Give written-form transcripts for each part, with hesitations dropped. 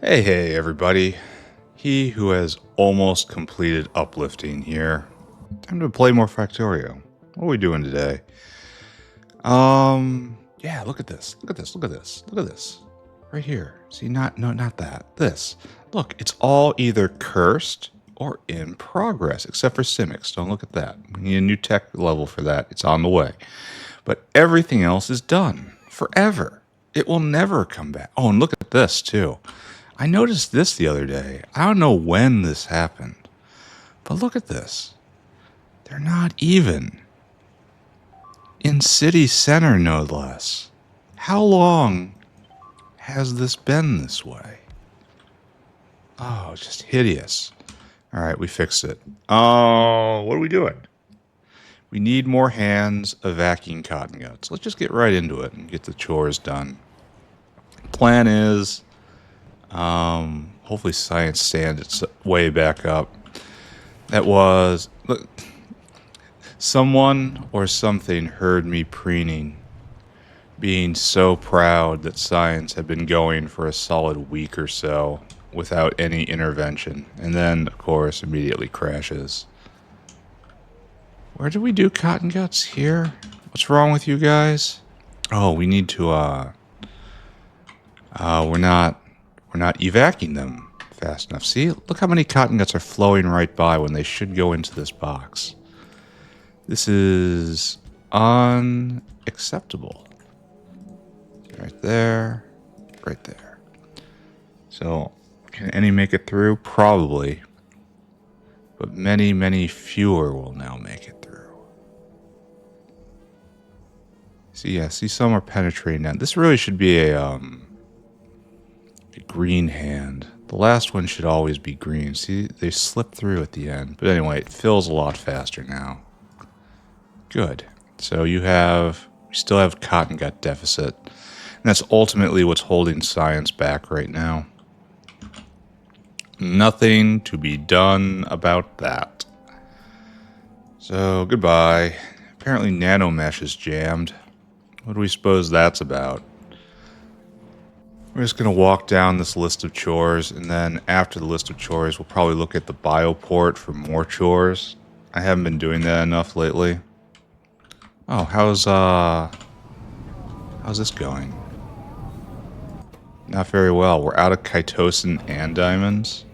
Hey, everybody. He who has almost completed uplifting here. Time to play more Factorio. What are we doing today? Yeah, look at this. Look at this. Look at this. Look at this. Right here. See, not that. This. Look, it's all either cursed or in progress, except for Simik. Don't look at that. We need a new tech level for that. It's on the way. But everything else is done. Forever. It will never come back. Oh, and look at this, too. I noticed this the other day. I don't know when this happened, but look at this. They're not even in city center, no less. How long has this been this way? Oh, just hideous. All right, we fixed it. Oh, what are we doing? We need more hands evacking cotton guts. Let's just get right into it and get the chores done. Plan is hopefully science stands its way back up. That was... Look, someone or something heard me preening, being so proud that science had been going for a solid week or so without any intervention, and then, of course, immediately crashes. Where do we do cotton guts? Here? What's wrong with you guys? Oh, we need to, we're not evacuating them fast enough. See, look how many cotton guts are flowing right by when they should go into this box. This is unacceptable. Right there, right there. So, can any make it through? Probably. But many, many fewer will now make it through. See, yeah, see some are penetrating now. This really should be a green hand. The last one should always be green. See, they slip through at the end. But anyway, it fills a lot faster now. Good. So we still have cotton gut deficit. And that's ultimately what's holding science back right now. Nothing to be done about that. So, goodbye. Apparently nanomesh is jammed. What do we suppose that's about? We're just going to walk down this list of chores, and then after the list of chores, we'll probably look at the bioport for more chores. I haven't been doing that enough lately. Oh, how's this going? Not very well. We're out of chitosan and diamonds.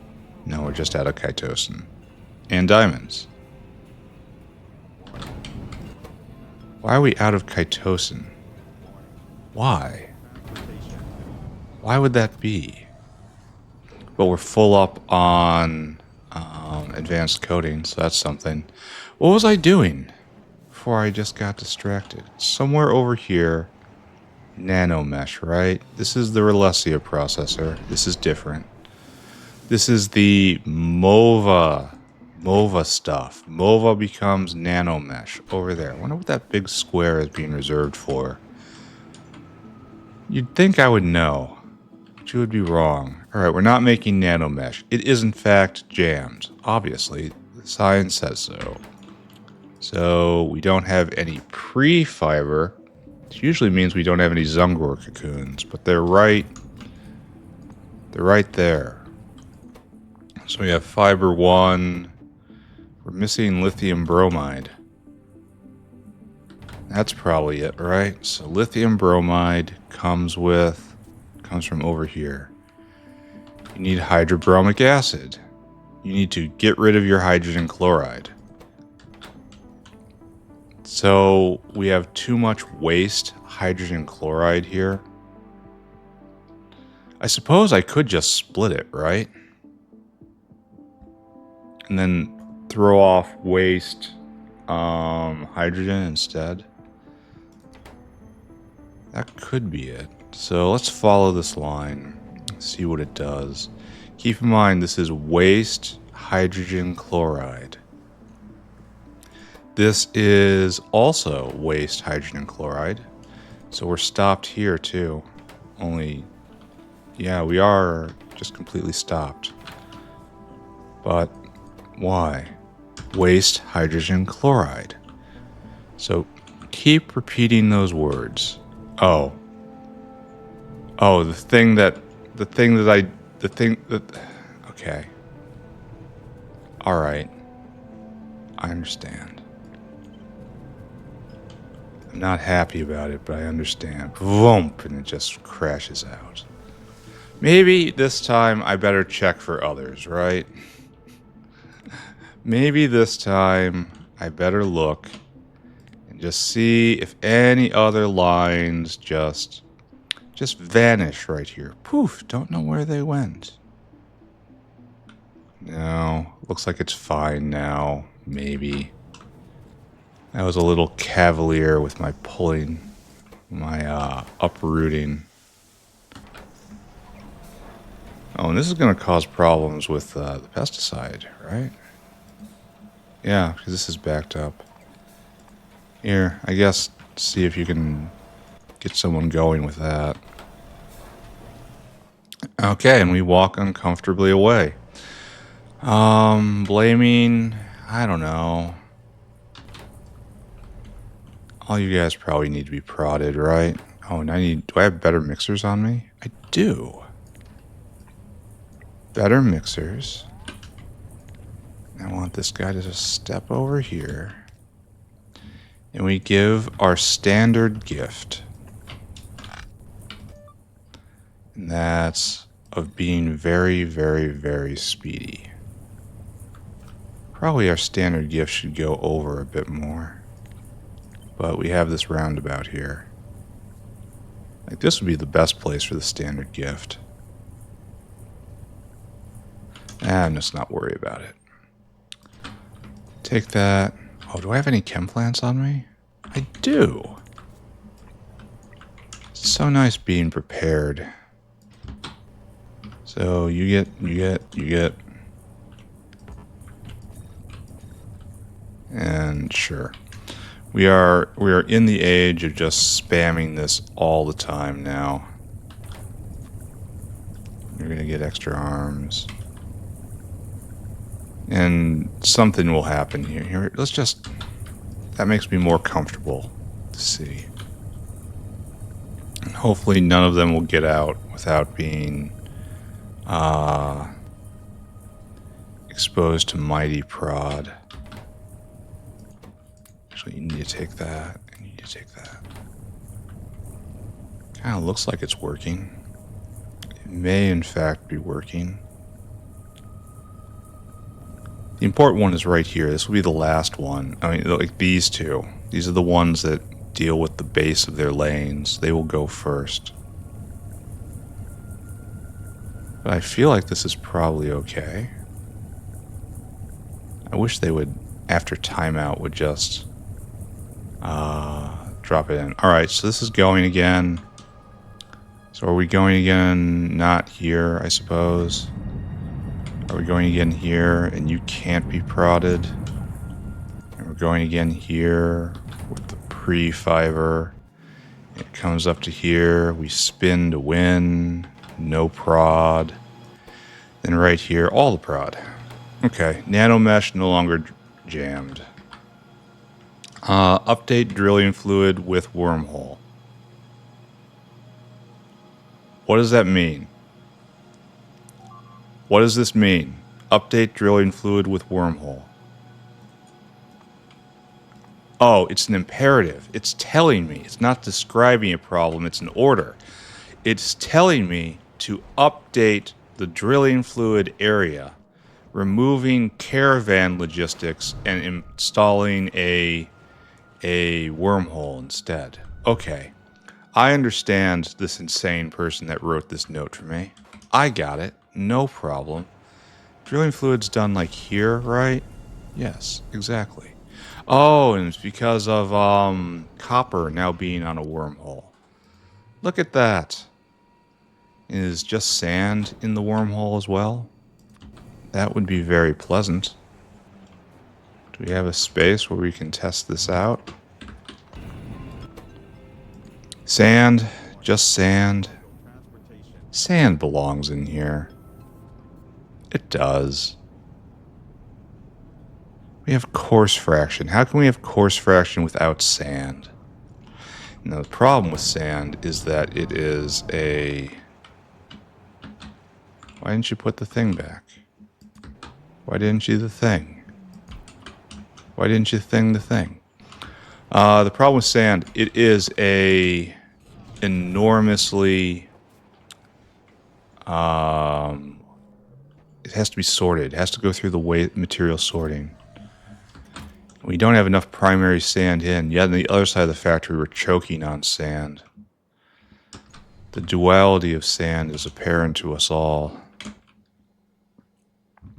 No, we're just out of chitosan and diamonds. Why are we out of chitosan? Why? Why would that be? But we're full up on advanced coding, so that's something. What was I doing before I just got distracted? Somewhere over here, nanomesh, right? This is the Relesia processor. This is different. This is the MOVA stuff. MOVA becomes nanomesh over there. I wonder what that big square is being reserved for. You'd think I would know, but you would be wrong. Alright, we're not making nanomesh. It is in fact jammed. Obviously, the science says so. So, we don't have any pre-fiber. It usually means we don't have any Zungor cocoons, but they're right there. So we have fiber 1. We're missing lithium bromide. That's probably it, right? So lithium bromide comes from over here. You need hydrobromic acid. You need to get rid of your hydrogen chloride. So we have too much waste hydrogen chloride here. I suppose I could just split it, right? And then throw off waste hydrogen instead. That could be it. So let's follow this line. See what it does. Keep in mind this is waste hydrogen chloride. This is also waste hydrogen chloride. So we're stopped here too. Only, yeah, we are just completely stopped. But why? Waste hydrogen chloride. So keep repeating those words. Oh, the thing that the thing that... Okay. Alright. I understand. I'm not happy about it, but I understand. Vroomp, and it just crashes out. Maybe this time I better check for others, right? Maybe this time I better look and just see if any other lines just vanish right here. Poof, don't know where they went. No, looks like it's fine now. Maybe. I was a little cavalier with my pulling, my uprooting. Oh, and this is going to cause problems with the pesticide, right? Yeah, because this is backed up. Here, I guess, see if you can get someone going with that. Okay, and we walk uncomfortably away. Blaming, I don't know. All you guys probably need to be prodded, right? Oh, and do I have better mixers on me? I do. Better mixers. I want this guy to just step over here. And we give our standard gift. And that's of being very, very, very speedy. Probably our standard gift should go over a bit more. But we have this roundabout here. Like, this would be the best place for the standard gift. Let's not worry about it. Take that. Oh, do I have any chem plants on me? I do. It's so nice being prepared. So you get. And sure. We are in the age of just spamming this all the time now. You're gonna get extra arms. And something will happen here. That makes me more comfortable to see. And hopefully none of them will get out without being exposed to mighty prod. Actually, you need to take that, and you need to take that. Kind of looks like it's working. It may, in fact, be working. The important one is right here. This will be the last one. I mean, like these two. These are the ones that deal with the base of their lanes. They will go first. But I feel like this is probably okay. I wish they would, after timeout, would just drop it in. Alright, so this is going again. So are we going again? Not here, I suppose. Are we going again here, and you can't be prodded? And we're going again here with the pre-fiber. It comes up to here. We spin to win. No prod. Then right here, all the prod. Okay, nano mesh no longer jammed. Update drilling fluid with wormhole. What does that mean? What does this mean? Update drilling fluid with wormhole. Oh, it's an imperative. It's telling me. It's not describing a problem. It's an order. It's telling me to update the drilling fluid area, removing caravan logistics and installing a wormhole instead. Okay. I understand this insane person that wrote this note for me. I got it. No problem. Drilling fluid's done like here, right? Yes, exactly. Oh, and it's because of copper now being on a wormhole. Look at that. Is just sand in the wormhole as well? That would be very pleasant. Do we have a space where we can test this out? Sand, just sand. Sand belongs in here. It does. We have coarse fraction. How can we have coarse fraction without sand? Now, the problem with sand is that it is a Why didn't you put the thing back? Why didn't you the thing? Why didn't you thing the thing? The problem with sand, it is a enormously... it has to be sorted. It has to go through the material sorting. We don't have enough primary sand in. Yet on the other side of the factory, we're choking on sand. The duality of sand is apparent to us all.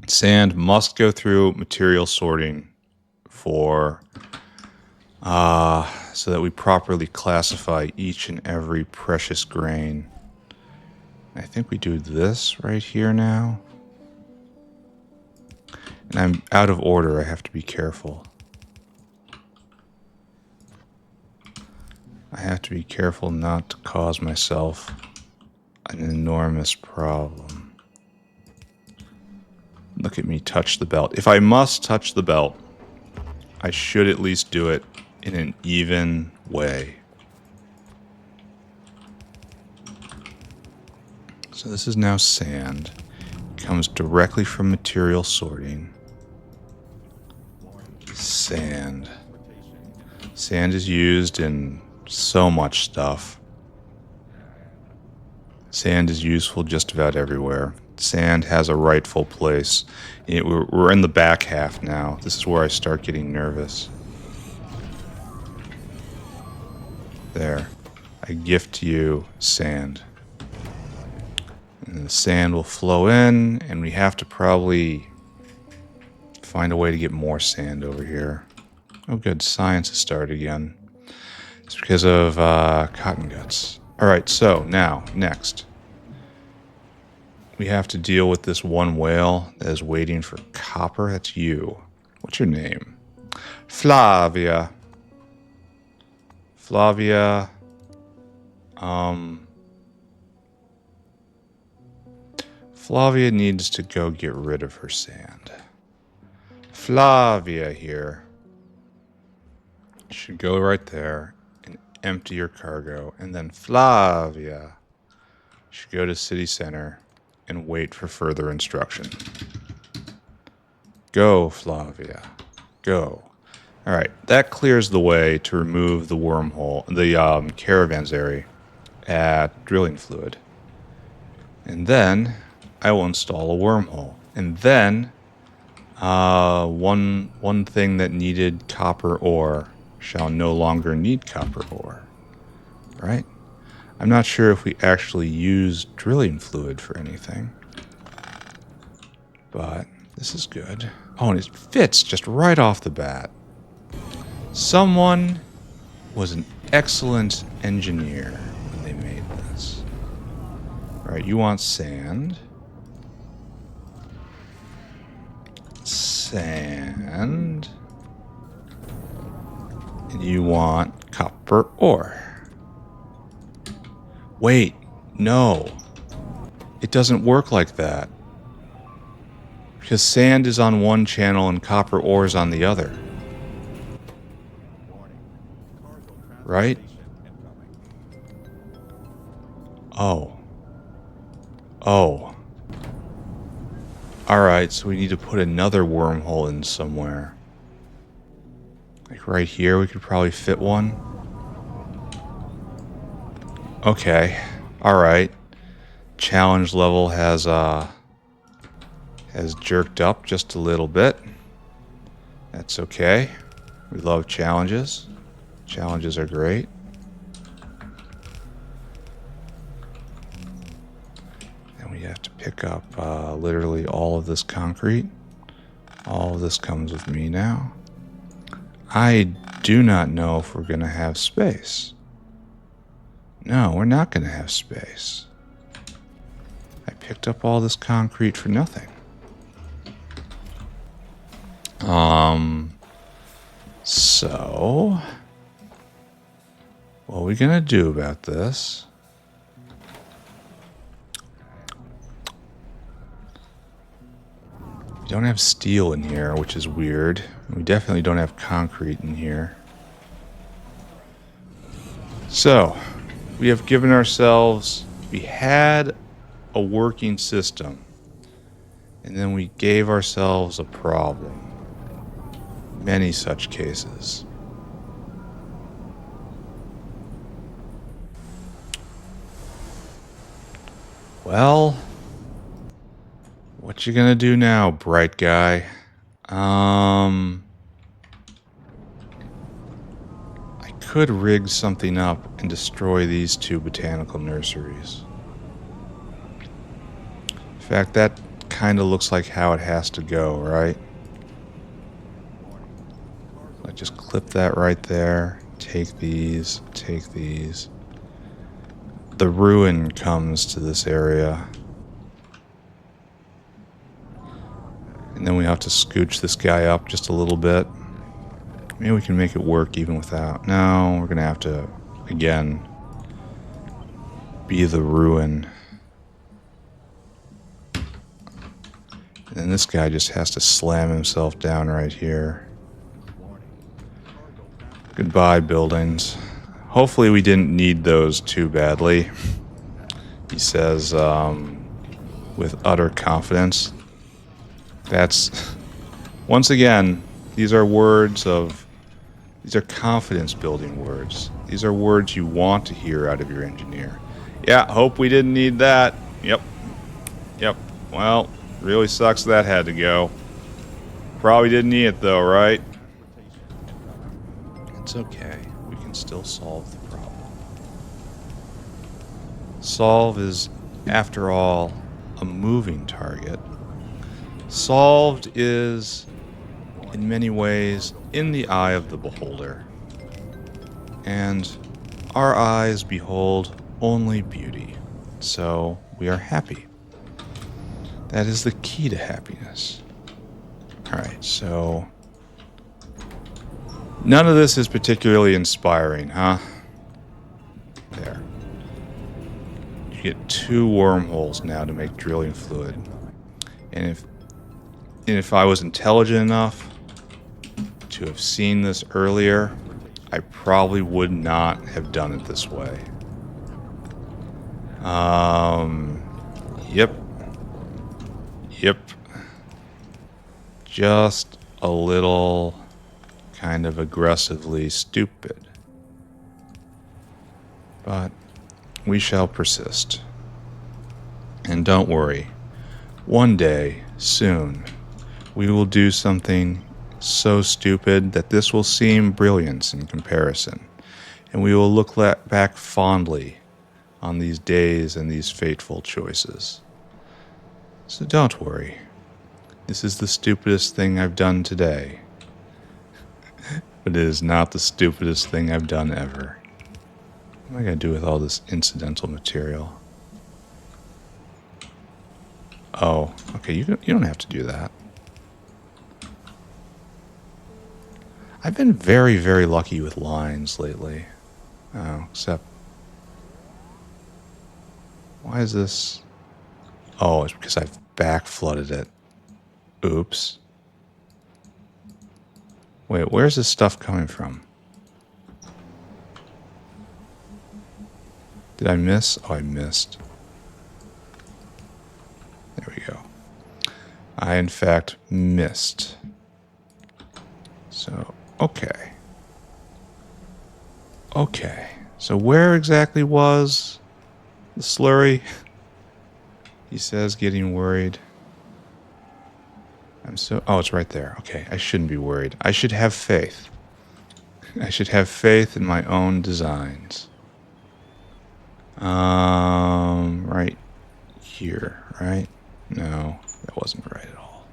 Sand must go through material sorting for so that we properly classify each and every precious grain. I think we do this right here now. And I'm out of order. I have to be careful. I have to be careful not to cause myself an enormous problem. Look at me touch the belt. If I must touch the belt, I should at least do it in an even way. So this is now sand. It comes directly from material sorting. Sand. Sand is used in so much stuff. Sand is useful just about everywhere. Sand has a rightful place. We're in the back half now. This is where I start getting nervous. There. I gift you sand. And the sand will flow in, and we have to probably find a way to get more sand over here. Oh good, science has started again. It's because of cotton guts. Alright, so now, next. We have to deal with this one whale that is waiting for copper. That's you. What's your name? Flavia. Flavia. Flavia needs to go get rid of her sand. Flavia here should go right there and empty your cargo. And then Flavia should go to city center and wait for further instruction. Go, Flavia. Go. All right, that clears the way to remove the wormhole, the caravanserai at drilling fluid. And then I will install a wormhole. And then one thing that needed copper ore shall no longer need copper ore. Right? I'm not sure if we actually use drilling fluid for anything. But this is good. Oh, and it fits just right off the bat. Someone was an excellent engineer when they made this. Alright, you want sand. Sand. And you want copper ore. Wait, no. It doesn't work like that. Because sand is on one channel and copper ore is on the other. Right? Oh. Oh. Alright, so we need to put another wormhole in somewhere. Like right here, we could probably fit one. Okay. Alright. Challenge level has jerked up just a little bit. That's okay. We love challenges. Challenges are great. And we have to pick up literally all of this concrete. All of this comes with me now. I do not know if we're going to have space. No, we're not going to have space. I picked up all this concrete for nothing. So what are we gonna do about this? We don't have steel in here, which is weird. We definitely don't have concrete in here. So we have given ourselves, we had a working system And then we gave ourselves a problem. Many such cases. Well, what you gonna do now, bright guy? I could rig something up and destroy these two botanical nurseries. In fact, that kind of looks like how it has to go, right? I just clip that right there. Take these, take these. The ruin comes to this area. And then we have to scooch this guy up just a little bit. Maybe we can make it work even without. No, we're going to have to, again, be the ruin. And then this guy just has to slam himself down right here. Goodbye, buildings. Hopefully we didn't need those too badly. He says with utter confidence. That's, once again, these are confidence building words. These are words you want to hear out of your engineer. Yeah, hope we didn't need that. Yep. Well, really sucks that had to go. Probably didn't need it though, right? It's okay. We can still solve the problem. Solve is, after all, a moving target. Solved is, in many ways, in the eye of the beholder. And our eyes behold only beauty. So we are happy. That is the key to happiness. Alright, so none of this is particularly inspiring, huh? There. You get 2 wormholes now to make drilling fluid. And if I was intelligent enough to have seen this earlier, I probably would not have done it this way. Yep. Just a little kind of aggressively stupid. But we shall persist. And don't worry, one day, soon, we will do something so stupid that this will seem brilliance in comparison, and we will look back fondly on these days and these fateful choices. So don't worry. This is the stupidest thing I've done today. But it is not the stupidest thing I've done ever. What am I going to do with all this incidental material? Oh, okay, you don't have to do that. I've been very, very lucky with lines lately. Oh, except... Why is this... Oh, it's because I've back-flooded it. Oops. Wait, where's this stuff coming from? Did I miss? Oh, I missed. There we go. I, in fact, missed. So, okay. Okay. So where exactly was the slurry? He says, getting worried. Oh, it's right there. Okay, I shouldn't be worried. I should have faith. I should have faith in my own designs. Right here, right? No, that wasn't right at all.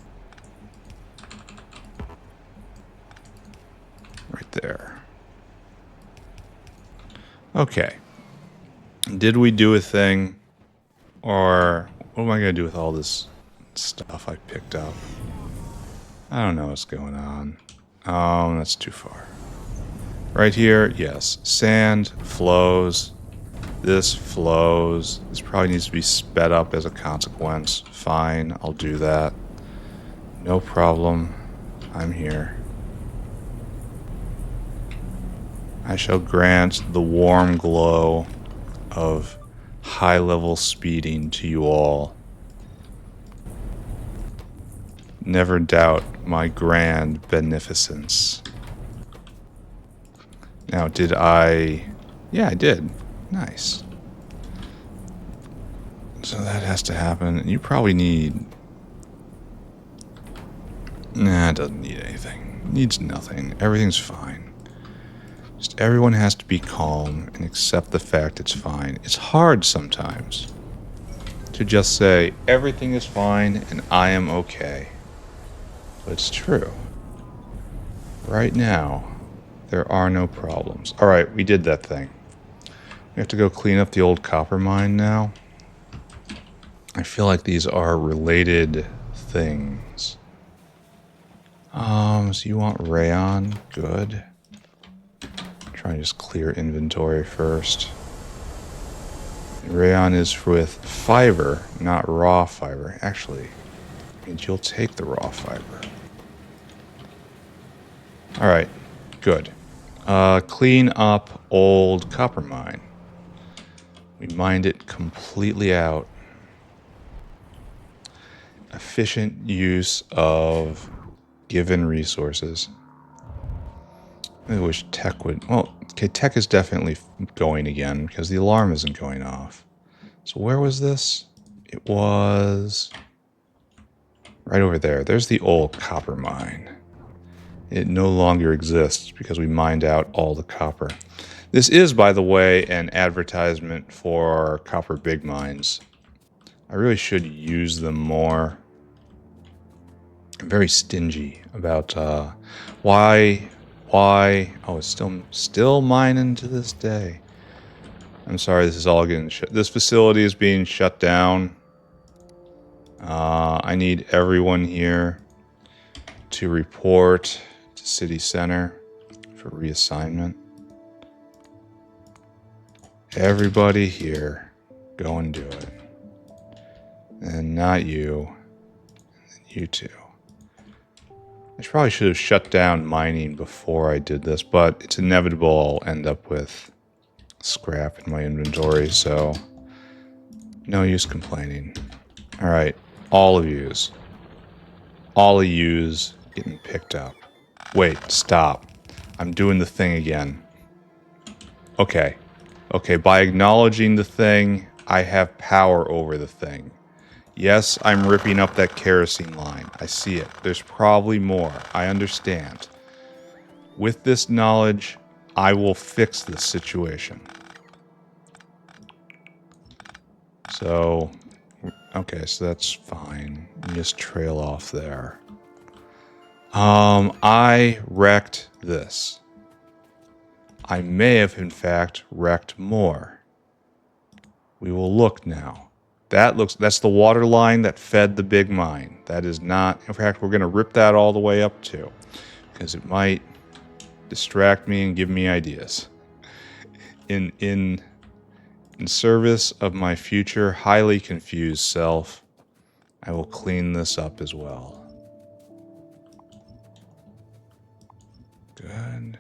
Right there. Okay. Did we do a thing? Or what am I going to do with all this stuff I picked up? I don't know what's going on. Oh, that's too far. Right here, yes. Sand flows. This flows. This probably needs to be sped up as a consequence. Fine, I'll do that. No problem. I'm here. I shall grant the warm glow of high-level speeding to you all. Never doubt my grand beneficence. Now, did I... Yeah, I did. Nice. So that has to happen. You probably need... Nah, it doesn't need anything. It needs nothing. Everything's fine. Just everyone has to be calm and accept the fact it's fine. It's hard sometimes to just say, everything is fine and I am okay. But it's true. Right now, there are no problems. Alright, we did that thing. We have to go clean up the old copper mine now. I feel like these are related things. So you want rayon? Good. Try and just clear inventory first. Rayon is with fiber, not raw fiber. Actually, you'll take the raw fiber. Alright, good. Clean up old copper mine. We mined it completely out. Efficient use of given resources. I wish tech would... Well, okay, tech is definitely going again because the alarm isn't going off. So where was this? It was right over there. There's the old copper mine. It no longer exists because we mined out all the copper. This is, by the way, an advertisement for copper big mines. I really should use them more. I'm very stingy about why. Oh, it's still mining to this day. I'm sorry, this is all getting shut. This facility is being shut down. I need everyone here to report to City Center for reassignment. Everybody here, go and do it. And not you. And you too. I probably should have shut down mining before I did this, but it's inevitable I'll end up with scrap in my inventory, so no use complaining. Alright, all of yous getting picked up. Wait, stop. I'm doing the thing again. Okay, by acknowledging the thing, I have power over the thing. Yes, I'm ripping up that kerosene line. I see it. There's probably more. I understand. With this knowledge, I will fix this situation. So, okay, so that's fine. You just trail off there. I wrecked this. I may have, in fact, wrecked more. We will look now. That's the water line that fed the big mine. That is not, in fact, we're going to rip that all the way up too, because it might distract me and give me ideas. In service of my future highly confused self, I will clean this up as well. Good.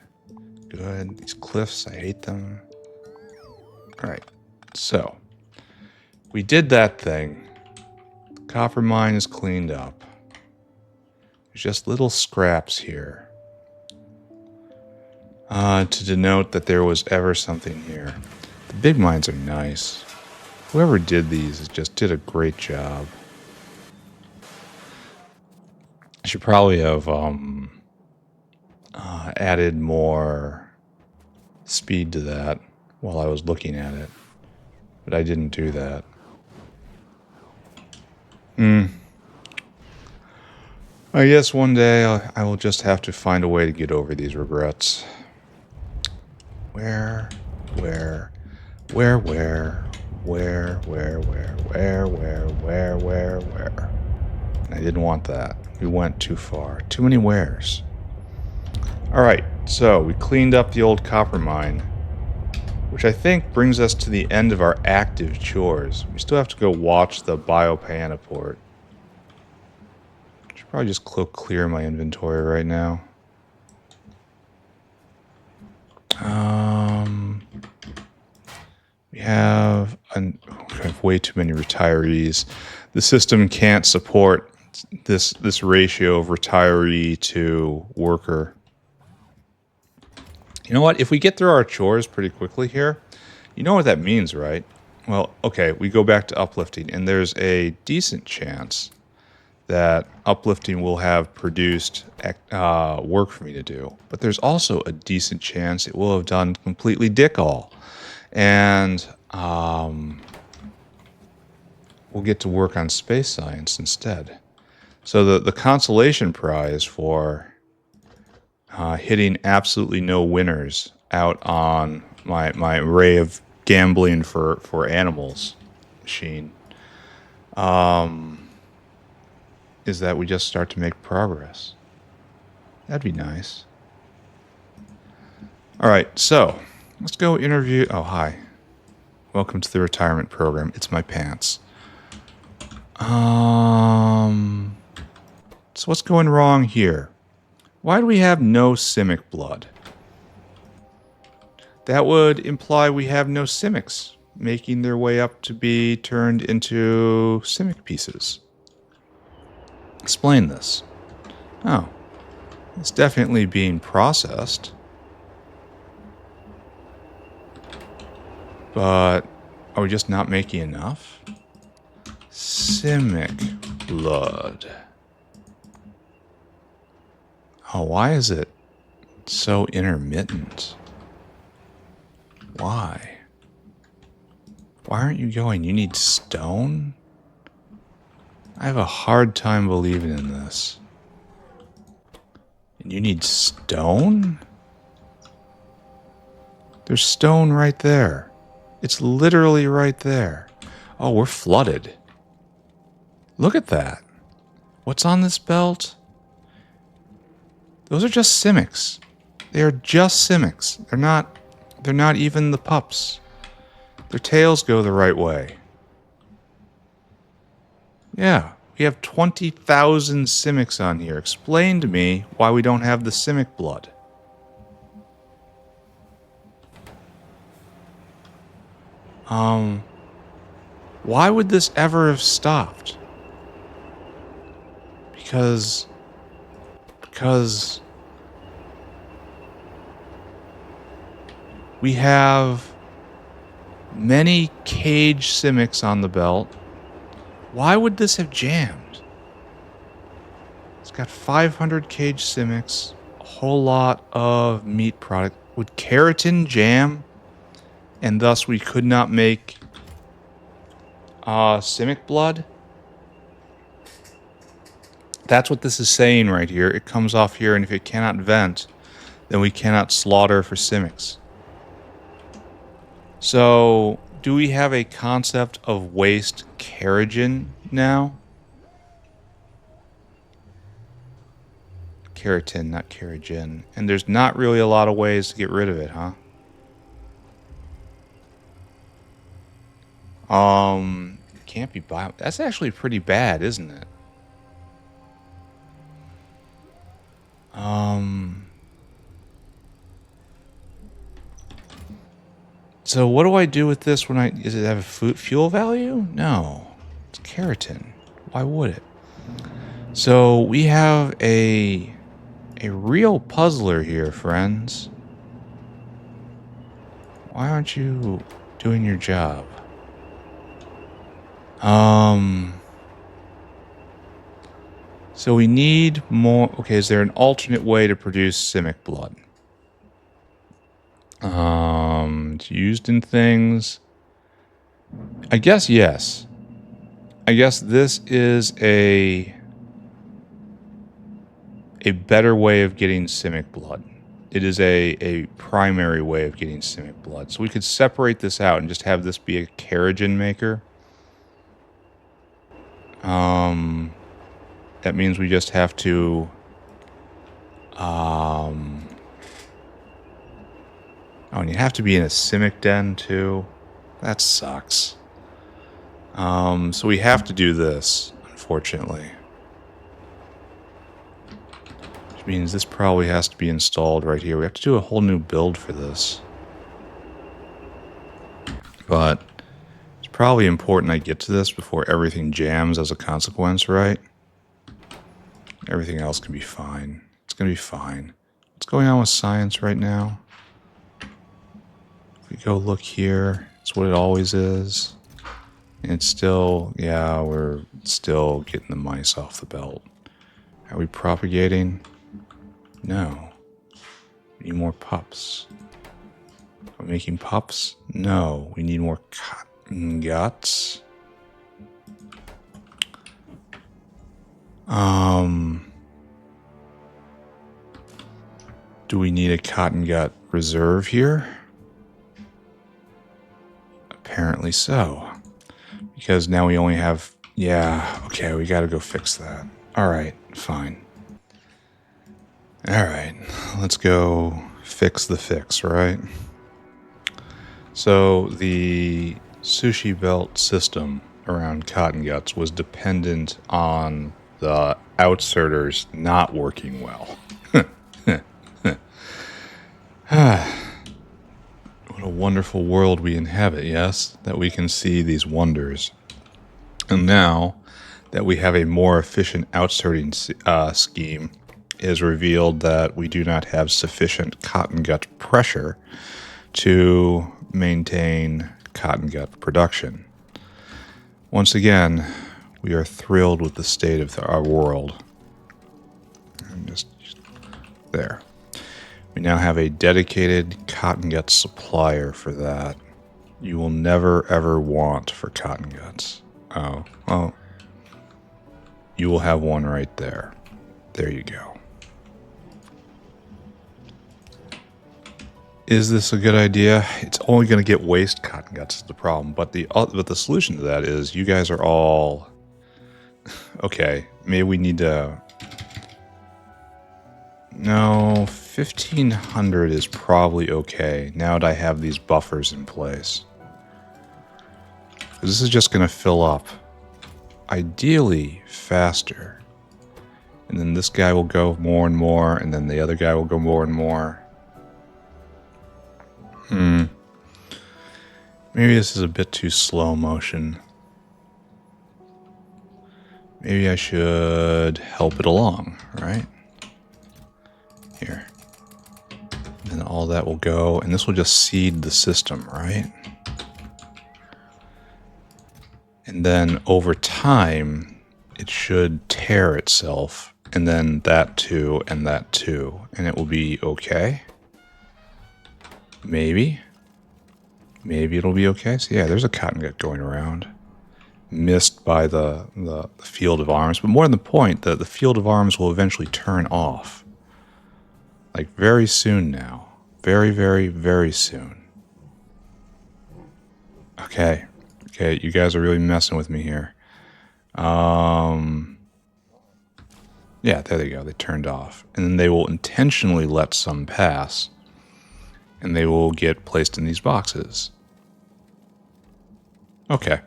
These cliffs, I hate them. Alright, so we did that thing. The copper mine is cleaned up. There's just little scraps here. To denote that there was ever something here. The big mines are nice. Whoever did these just did a great job. I should probably have added more speed to that while I was looking at it. But I didn't do that. I guess one day I will just have to find a way to get over these regrets. Where? I didn't want that. We went too far. Too many wheres. Alright, so we cleaned up the old copper mine, which I think brings us to the end of our active chores. We still have to go watch the Pyanodon. Should probably just clear my inventory right now. We have way too many retirees. The system can't support this ratio of retiree to worker. You know what? If we get through our chores pretty quickly here, you know what that means, right? Well, okay, we go back to uplifting, and there's a decent chance that uplifting will have produced work for me to do. But there's also a decent chance it will have done completely dick all. And we'll get to work on space science instead. So the consolation prize for hitting absolutely no winners out on my array of gambling for animals machine is that we just start to make progress. That'd be nice. All right, so let's go interview. Oh, hi. Welcome to the retirement program. It's my pants. So what's going wrong here? Why do we have no Simik blood? That would imply we have no Simiks making their way up to be turned into Simik pieces. Explain this. Oh, it's definitely being processed. But are we just not making enough? Simik blood. Oh, why is it so intermittent? Why? Why aren't you going? You need stone? I have a hard time believing in this. And you need stone? There's stone right there. It's literally right there. Oh, we're flooded. Look at that. What's on this belt? Those are just Simiks. They are just Simiks. They're not even the pups. Their tails go the right way. Yeah, we have 20,000 Simiks on here. Explain to me why we don't have the Simik blood. Why would this ever have stopped? Because we have many cage Simiks on the belt. Why would this have jammed? It's got 500 cage Simiks, a whole lot of meat product. Would keratin jam? And thus we could not make Simik blood? That's what this is saying right here. It comes off here, and if it cannot vent, then we cannot slaughter for Simiks. So, do we have a concept of waste keratin now? Keratin, not keratin. And there's not really a lot of ways to get rid of it, huh? Can't be bio. That's actually pretty bad, isn't it? So what do I do with this when I... Does it have a fuel value? No. It's keratin. Why would it? So we have a real puzzler here, friends. Why aren't you doing your job? So we need more... Okay, is there an alternate way to produce Simik blood? It's used in things. I guess yes. I guess this is a better way of getting Simik blood. It is a primary way of getting Simik blood. So we could separate this out and just have this be a keratin maker. That means we just have to oh, and you have to be in a Simik den too. That sucks. So we have to do this, unfortunately. Which means this probably has to be installed right here. We have to do a whole new build for this. But it's probably important I get to this before everything jams as a consequence, right? Everything else can be fine. It's going to be fine. What's going on with science right now? If we go look here, it's what it always is. And it's still, yeah, we're still getting the mice off the belt. Are we propagating? No. We need more pups. Are we making pups? No. We need more cotton guts. Do we need a cotton gut reserve here? Apparently so. Because now we only have... Yeah, okay, we gotta go fix that. Alright, fine. Alright, let's go fix the fix, right? So the sushi belt system around cotton guts was dependent on the outserters not working well. What a wonderful world we inhabit, yes? That we can see these wonders. And now that we have a more efficient outserting scheme, it is revealed that we do not have sufficient cotton gut pressure to maintain cotton gut production. Once again, we are thrilled with the state of our world. And just there. We now have a dedicated cotton gut supplier for that. You will never ever want for cotton guts. Oh, well, you will have one right there. There you go. Is this a good idea? It's only going to get waste cotton guts is the problem. But the solution to that is you guys are all... Okay, maybe we need to... No, 1,500 is probably okay now that I have these buffers in place. This is just going to fill up, ideally, faster. And then this guy will go more and more, and then the other guy will go more and more. Maybe this is a bit too slow motion. Maybe I should help it along, right? Here. And all that will go, and this will just seed the system, right? And then over time, it should tear itself, and then that too, and it will be okay. Maybe. Maybe it'll be okay. So yeah, there's a cotton gut going around. Missed by the field of arms, but more than the point, the field of arms will eventually turn off. Like very soon now. Very, very, very soon. Okay. Okay, you guys are really messing with me here. Yeah, there they go. They turned off. And then they will intentionally let some pass. And they will get placed in these boxes. Okay.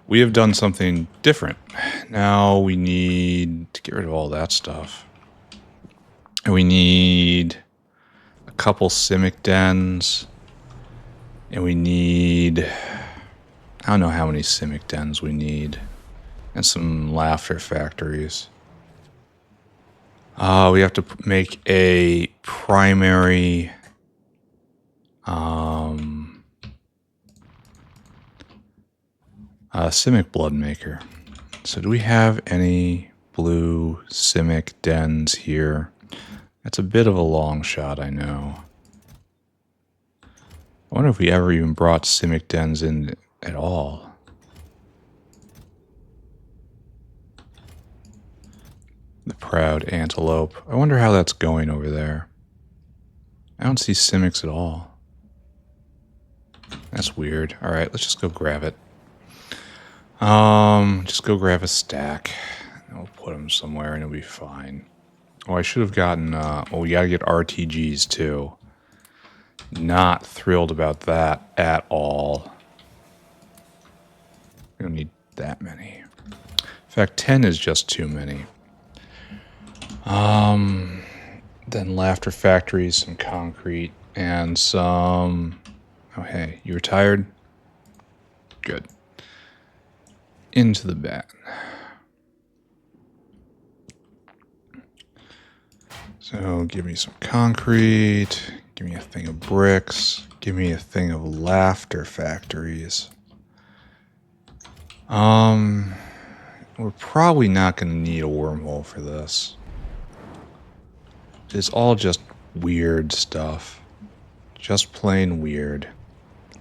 We have done something different. Now we need to get rid of all that stuff. And we need a couple Simik dens. And we need... I don't know how many Simik dens we need. And some laughter factories. We have to make a primary... Simik blood maker. So do we have any blue Simik dens here? That's a bit of a long shot, I know. I wonder if we ever even brought Simik dens in at all. The proud antelope. I wonder how that's going over there. I don't see Simiks at all. That's weird. Alright, let's just go grab it. Just go grab a stack. And we'll put them somewhere and it'll be fine. Oh, I should have gotten, we gotta get RTGs too. Not thrilled about that at all. We don't need that many. In fact, 10 is just too many. Then laughter factories, some concrete, and some... Oh, hey, you retired? Good. Into the bat. So give me some concrete, give me a thing of bricks, give me a thing of laughter factories. We're probably not going to need a wormhole for this. It's all just weird stuff. Just plain weird. So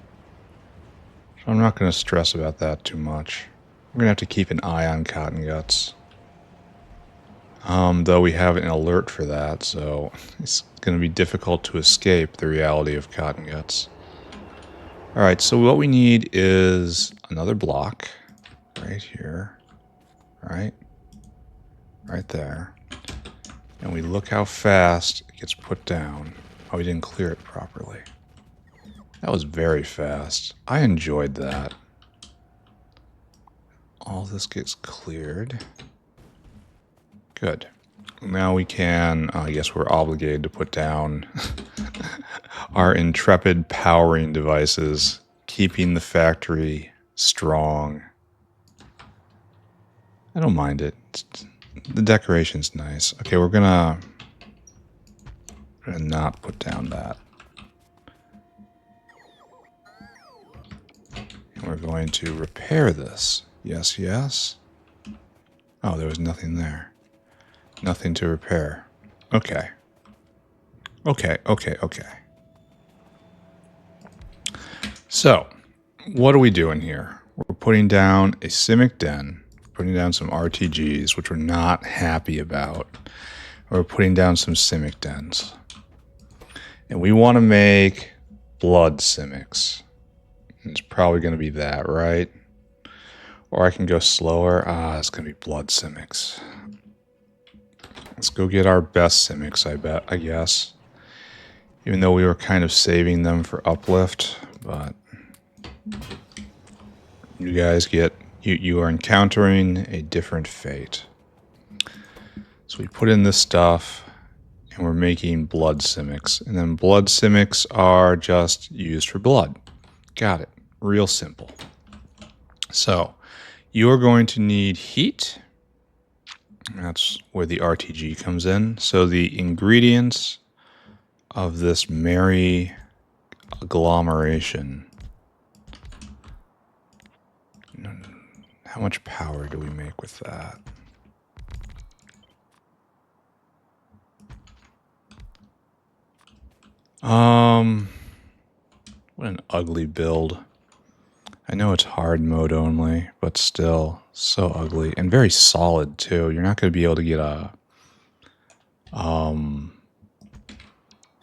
I'm not going to stress about that too much. We're going to have to keep an eye on cotton guts. Though we have an alert for that, so it's going to be difficult to escape the reality of cotton guts. Alright, so what we need is another block. Right here. Right there. And we look how fast it gets put down. Oh, we didn't clear it properly. That was very fast. I enjoyed that. All this gets cleared. Good. Now we can, I guess we're obligated to put down our intrepid powering devices, keeping the factory strong. I don't mind it. The decoration's nice. Okay, we're gonna not put down that. And we're going to repair this. Yes, yes. Oh, there was nothing there. Nothing to repair. Okay. Okay. So, what are we doing here? We're putting down a Simik den. Putting down some RTGs, which we're not happy about. We're putting down some Simik dens. And we want to make blood Simics. It's probably going to be that, right? Or I can go slower. It's going to be blood Simics. Let's go get our best Simics, I guess. Even though we were kind of saving them for Uplift, but you guys get... You are encountering a different fate. So we put in this stuff, and we're making blood Simics. And then blood Simics are just used for blood. Got it. Real simple. So, you are going to need heat. That's where the RTG comes in. So the ingredients of this merry agglomeration... How much power do we make with that? What an ugly build. I know it's hard mode only, but still so ugly and very solid too. You're not going to be able to get a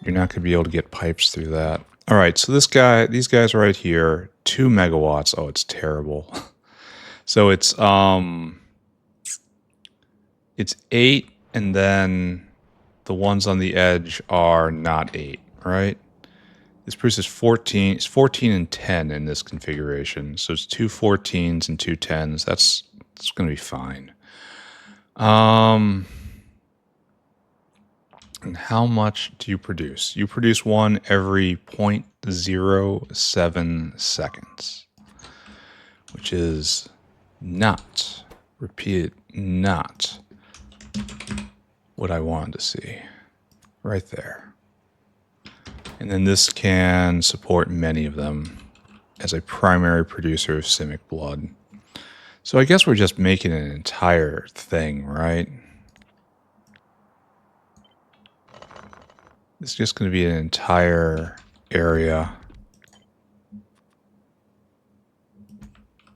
you're not going to be able to get pipes through that. All right, so these guys right here, 2 megawatts. Oh, it's terrible. So it's 8, and then the ones on the edge are not 8, right? This produces 14. It's 14 and 10 in this configuration. So it's 2 14s and 2 10s. That's going to be fine. And how much do you produce? You produce one every 0.07 seconds, which is not, repeat, not what I wanted to see. Right there. And then this can support many of them as a primary producer of Simik blood. So I guess we're just making an entire thing, right? It's just going to be an entire area.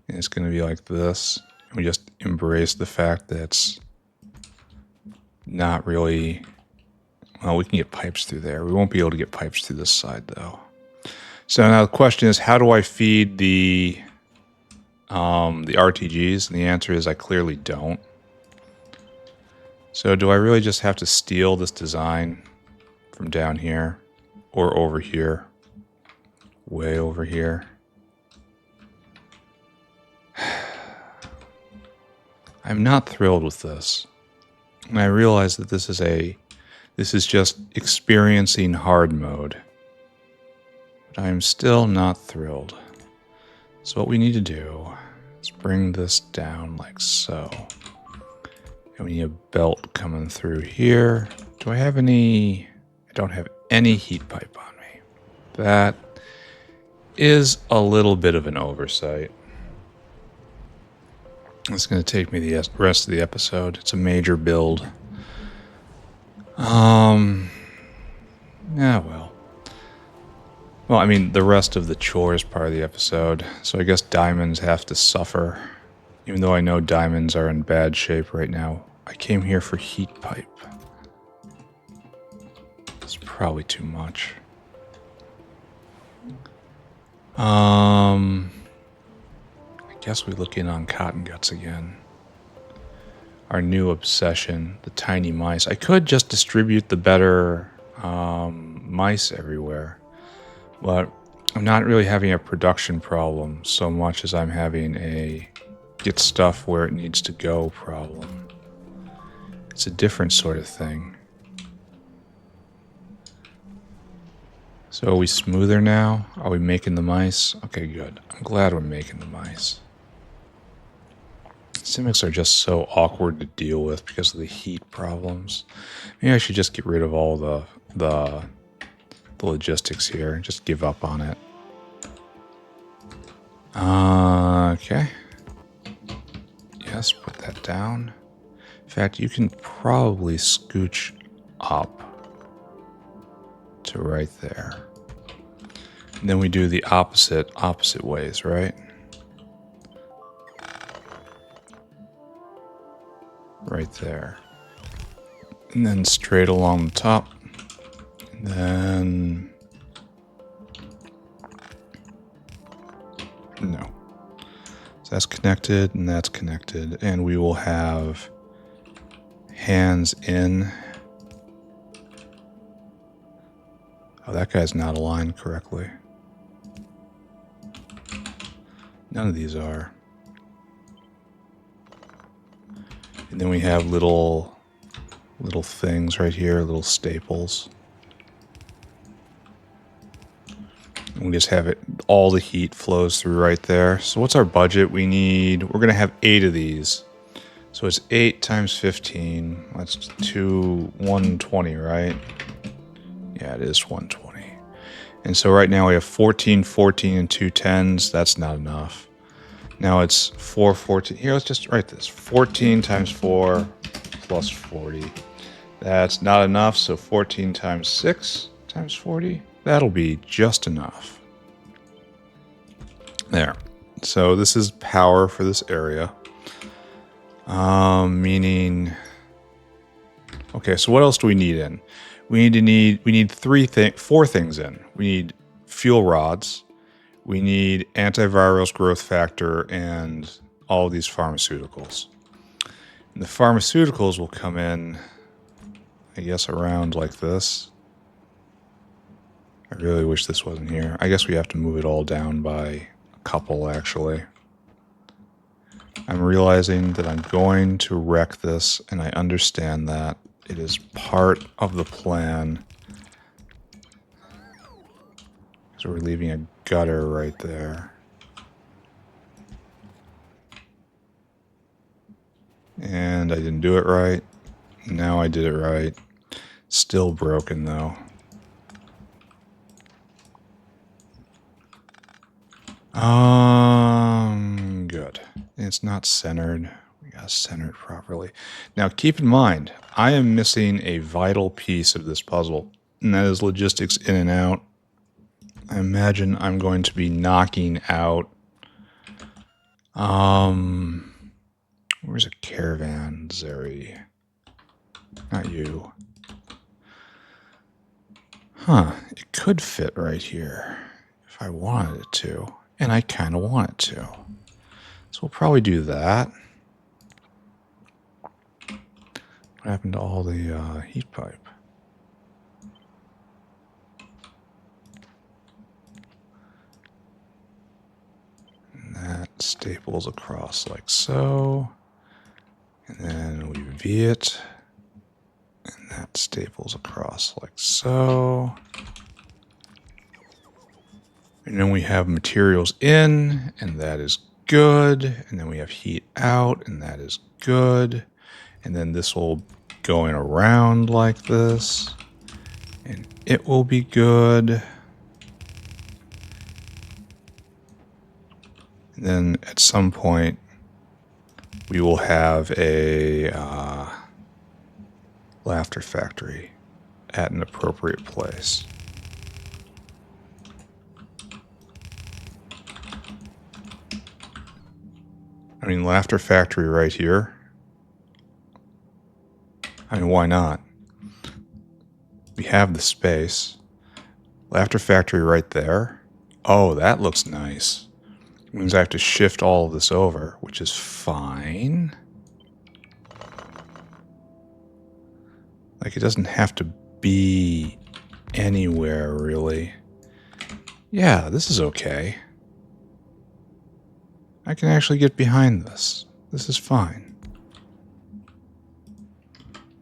And it's going to be like this. And we just embrace the fact that it's not really... Well, we can get pipes through there. We won't be able to get pipes through this side, though. So now the question is, how do I feed the RTGs? And the answer is I clearly don't. So do I really just have to steal this design from down here or over here? Way over here. I'm not thrilled with this. And I realize that this is just experiencing hard mode. But I'm still not thrilled. So what we need to do is bring this down like so. And we need a belt coming through here. Do I have any? I don't have any heat pipe on me. That is a little bit of an oversight. It's going to take me the rest of the episode. It's a major build. Yeah, well. Well, I mean, the rest of the chores part of the episode. So I guess diamonds have to suffer. Even though I know diamonds are in bad shape right now. I came here for heat pipe. It's probably too much. I guess we look in on cotton guts again. Our new obsession, the tiny mice. I could just distribute the better mice everywhere, but I'm not really having a production problem so much as I'm having a get stuff where it needs to go problem. It's a different sort of thing. So are we smoother now? Are we making the mice? Okay, good. I'm glad we're making the mice. Simics are just so awkward to deal with because of the heat problems. Maybe I should just get rid of all the logistics here. Just give up on it. Okay. Yes, put that down. In fact, you can probably scooch up to right there. And then we do the opposite ways, right? Right there. And then straight along the top. And then... no. So that's connected and that's connected. And we will have hands in. Oh, that guy's not aligned correctly. None of these are. And then we have little things right here, little staples. And we just have it, all the heat flows through right there. So what's our budget? We're going to have 8 of these. So it's 8 times 15. That's 120, right? Yeah, it is 120. And so right now we have 14, 14, and 2 10s. That's not enough. Now it's 4, 14. Here, let's just write this. 14 times 4 plus 40. That's not enough, so 14 times 6 times 40. That'll be just enough. There. So this is power for this area. Meaning... okay, so what else do we need in? We need 4 things in. We need fuel rods. We need antivirals, growth factor, and all of these pharmaceuticals. And the pharmaceuticals will come in, I guess, around like this. I really wish this wasn't here. I guess we have to move it all down by a couple, actually. I'm realizing that I'm going to wreck this, and I understand that. It is part of the plan. So we're leaving a gutter right there. And I didn't do it right. Now I did it right. Still broken though. Good. It's not centered. We gotta center it properly. Now keep in mind, I am missing a vital piece of this puzzle, and that is logistics in and out. I imagine I'm going to be knocking out... where's a caravanserai? Not you. Huh, it could fit right here if I wanted it to. And I kind of want it to. So we'll probably do that. What happened to all the heat pipe? That staples across like so, and then we V it, and that staples across like so, and then we have materials in, and that is good, and then we have heat out, and that is good, And then this will going around like this. And it will be good. And then at some point, we will have a laughter factory at an appropriate place. I mean, laughter factory right here. I mean, why not? We have the space. Laughter factory right there. Oh, that looks nice. It means I have to shift all of this over, which is fine. Like, it doesn't have to be anywhere, really. Yeah, this is okay. I can actually get behind this. This is fine.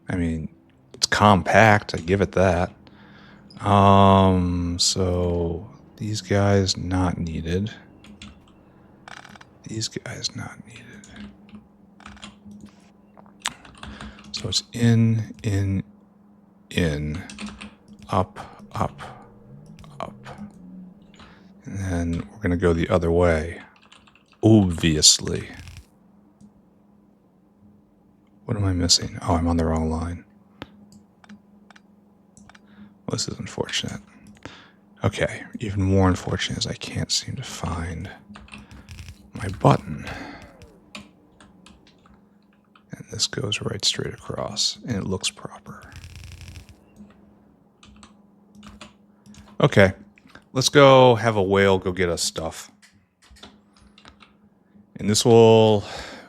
I mean, it's compact, I give it that. So these guys not needed. These guys not needed. So it's in, up, up, up. And then we're going to go the other way. Obviously. What am I missing? Oh, I'm on the wrong line. Well, this is unfortunate. Okay, even more unfortunate is I can't seem to find my button. And this goes right straight across, and it looks proper. Okay, let's go have a whale go get us stuff. And this will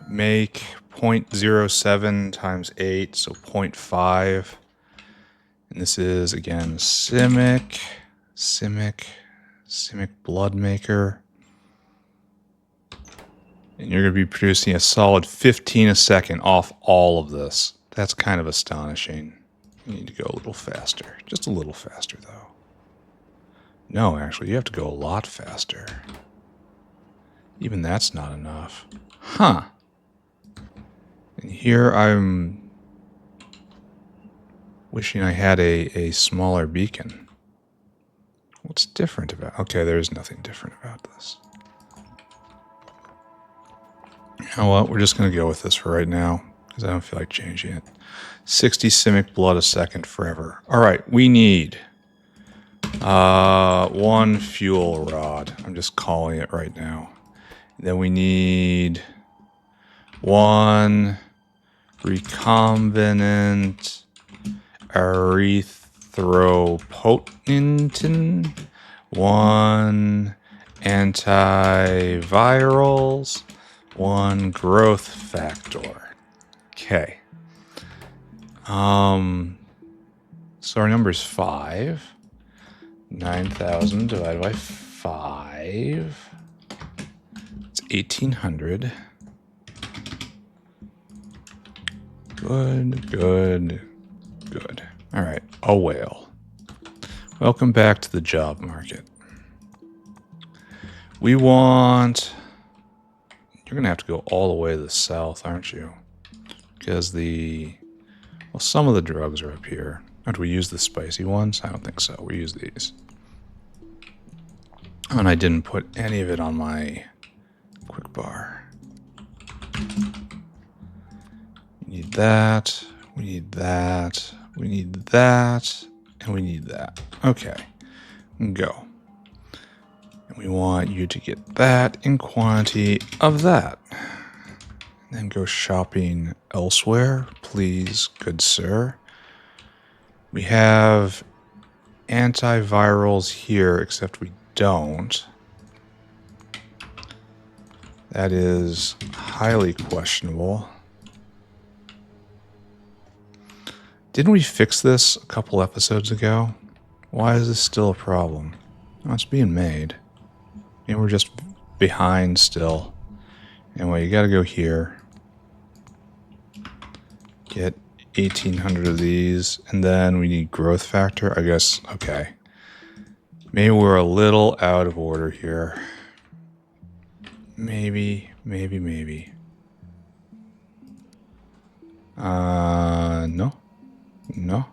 make 0.07 times 8, so 0.5. And this is, again, Simik blood maker. And you're going to be producing a solid 15 a second off all of this. That's kind of astonishing. You need to go a little faster. Just a little faster, though. No, actually, you have to go a lot faster. Even that's not enough. Huh. And here I'm wishing I had a smaller beacon. What's different about... Okay, there's nothing different about this. You know what? We're just going to go with this for right now, because I don't feel like changing it. 60 Simik blood a second forever. All right, we need 1 fuel rod. I'm just calling it right now. Then we need 1 recombinant erythropoietin, 1 antivirals, 1 growth factor. Okay. So our number is 5. 9,000 divided by 5. It's 1,800. Good, good, good. All right, a whale. Welcome back to the job market. We want... You're going to have to go all the way to the south, aren't you? Because well, some of the drugs are up here. Oh, do we use the spicy ones? I don't think so. We use these. Oh, and I didn't put any of it on my quick bar. We need that. We need that. We need that. And we need that. Okay. Go. And we want you to get that in quantity of that. And then go shopping elsewhere, please, good sir. We have antivirals here, except we don't. That is highly questionable. Didn't we fix this a couple episodes ago? Why is this still a problem? Oh, it's being made. And we're just behind still. Anyway, you gotta go here. Get 1,800 of these, and then we need growth factor. I guess, okay. Maybe we're a little out of order here. Maybe. No. No.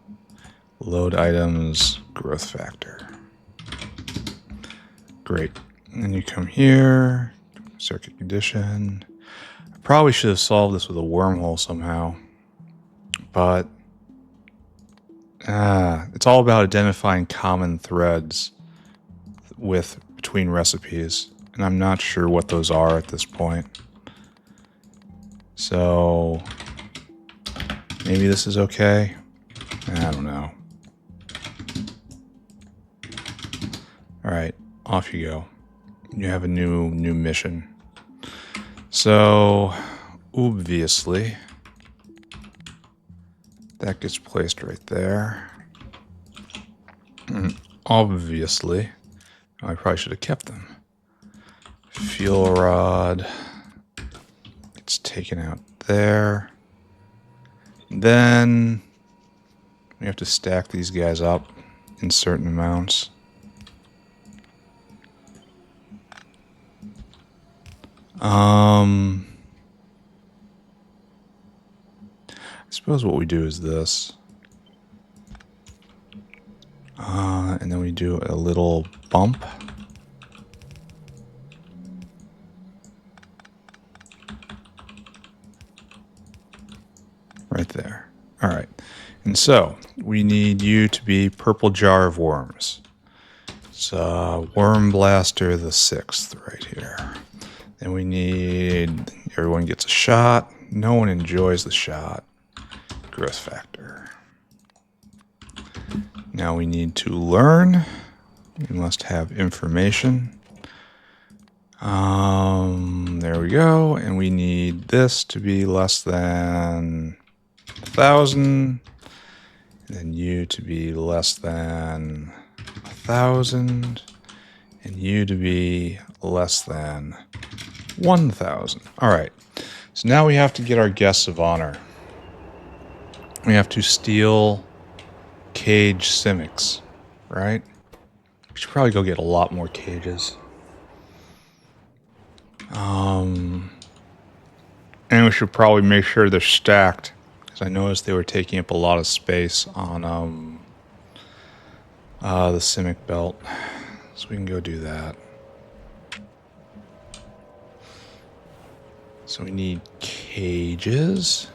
Load items, growth factor. Great. And then you come here, circuit condition. I probably should have solved this with a wormhole somehow, but it's all about identifying common threads between recipes, and I'm not sure what those are at this point. So maybe this is okay. I don't know. All right, off you go. You have a new mission. So obviously that gets placed right there. Obviously, I probably should have kept them. Fuel rod gets taken out there. Then we have to stack these guys up in certain amounts. I suppose what we do is this. And then we do a little bump. Right there. All right. And so we need you to be Purple Jar of Worms. It's Worm Blaster the 6th right here. Then we need everyone gets a shot. No one enjoys the shot. Growth factor. Now we need to learn. We must have information. There we go. And we need this to be less than 1,000. And then you to be less than 1,000. And you to be less than 1,000. All right. So now we have to get our guests of honor. We have to steal cage Simiks, right? We should probably go get a lot more cages. And we should probably make sure they're stacked, because I noticed they were taking up a lot of space on the Simik belt. So we can go do that. So we need cages.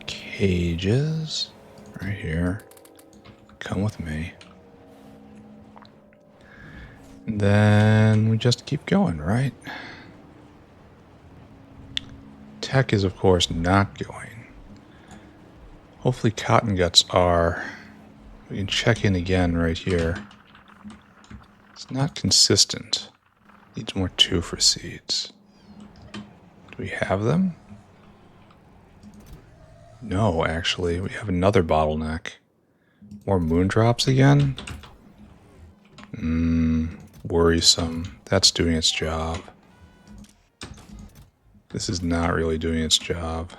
Cages. Right here. Come with me. And then we just keep going, right? Tech is, of course, not going. Hopefully cotton guts are. We can check in again right here. It's not consistent. Needs more 2 for seeds. Do we have them? No, actually. We have another bottleneck. More moondrops again? Worrisome. That's doing its job. This is not really doing its job.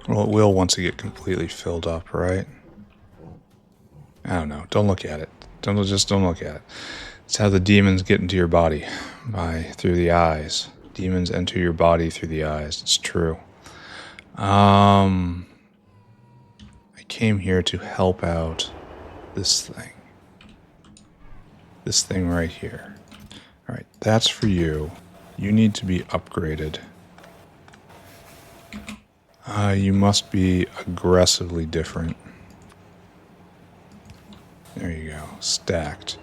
Well, it will once it get completely filled up, right? I don't know. Don't look at it. Don't look at it. It's how the demons get into your body. Through the eyes. Demons enter your body through the eyes. It's true. I came here to help out this thing. This thing right here. All right, that's for you. You need to be upgraded. You must be aggressively different. There you go, stacked.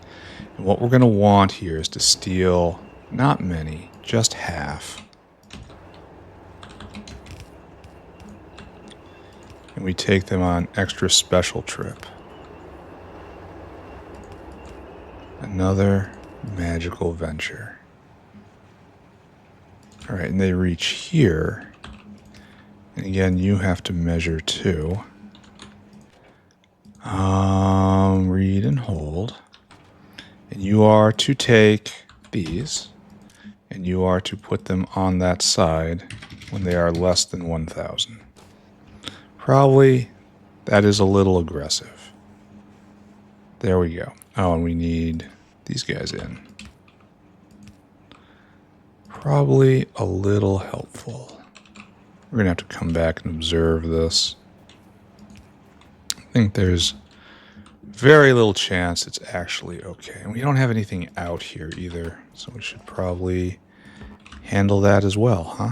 And what we're going to want here is to steal not many, just half. And we take them on extra special trip. Another magical venture. All right, and they reach here. And again, you have to measure too. Read and hold. And you are to take these, and you are to put them on that side when they are less than 1,000. Probably that is a little aggressive. There we go. Oh, and we need these guys in. Probably a little helpful. We're going to have to come back and observe this. I think there's very little chance it's actually okay. And we don't have anything out here either, so we should probably handle that as well, huh?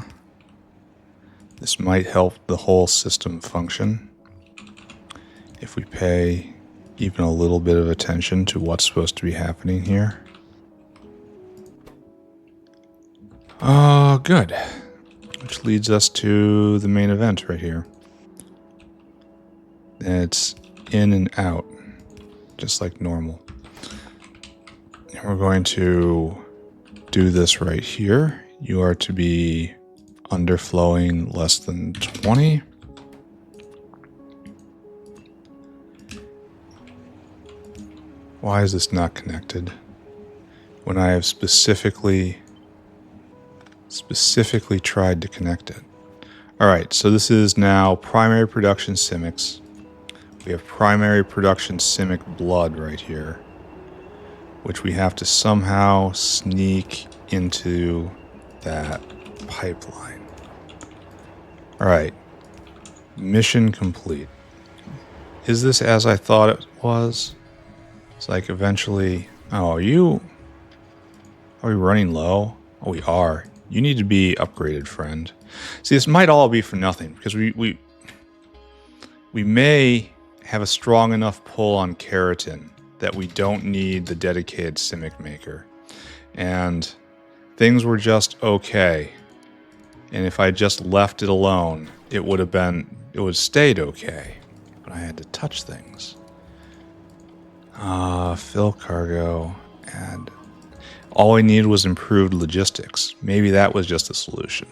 This might help the whole system function if we pay even a little bit of attention to what's supposed to be happening here. Oh, good. Which leads us to the main event right here. It's in and out, just like normal. And we're going to do this right here. You are to be underflowing less than 20. Why is this not connected? When I have specifically tried to connect it. Alright, so this is now primary production Simics. We have primary production Simic blood right here, which we have to somehow sneak into that pipeline. Alright, mission complete. Is this as I thought it was? It's like eventually... Oh, are we running low? Oh, we are. You need to be upgraded, friend. See, this might all be for nothing, because we may have a strong enough pull on keratin that we don't need the dedicated Simic maker. And things were just okay. And if I just left it alone, it would have stayed okay. But I had to touch things. Fill cargo, and all I needed was improved logistics. Maybe that was just a solution.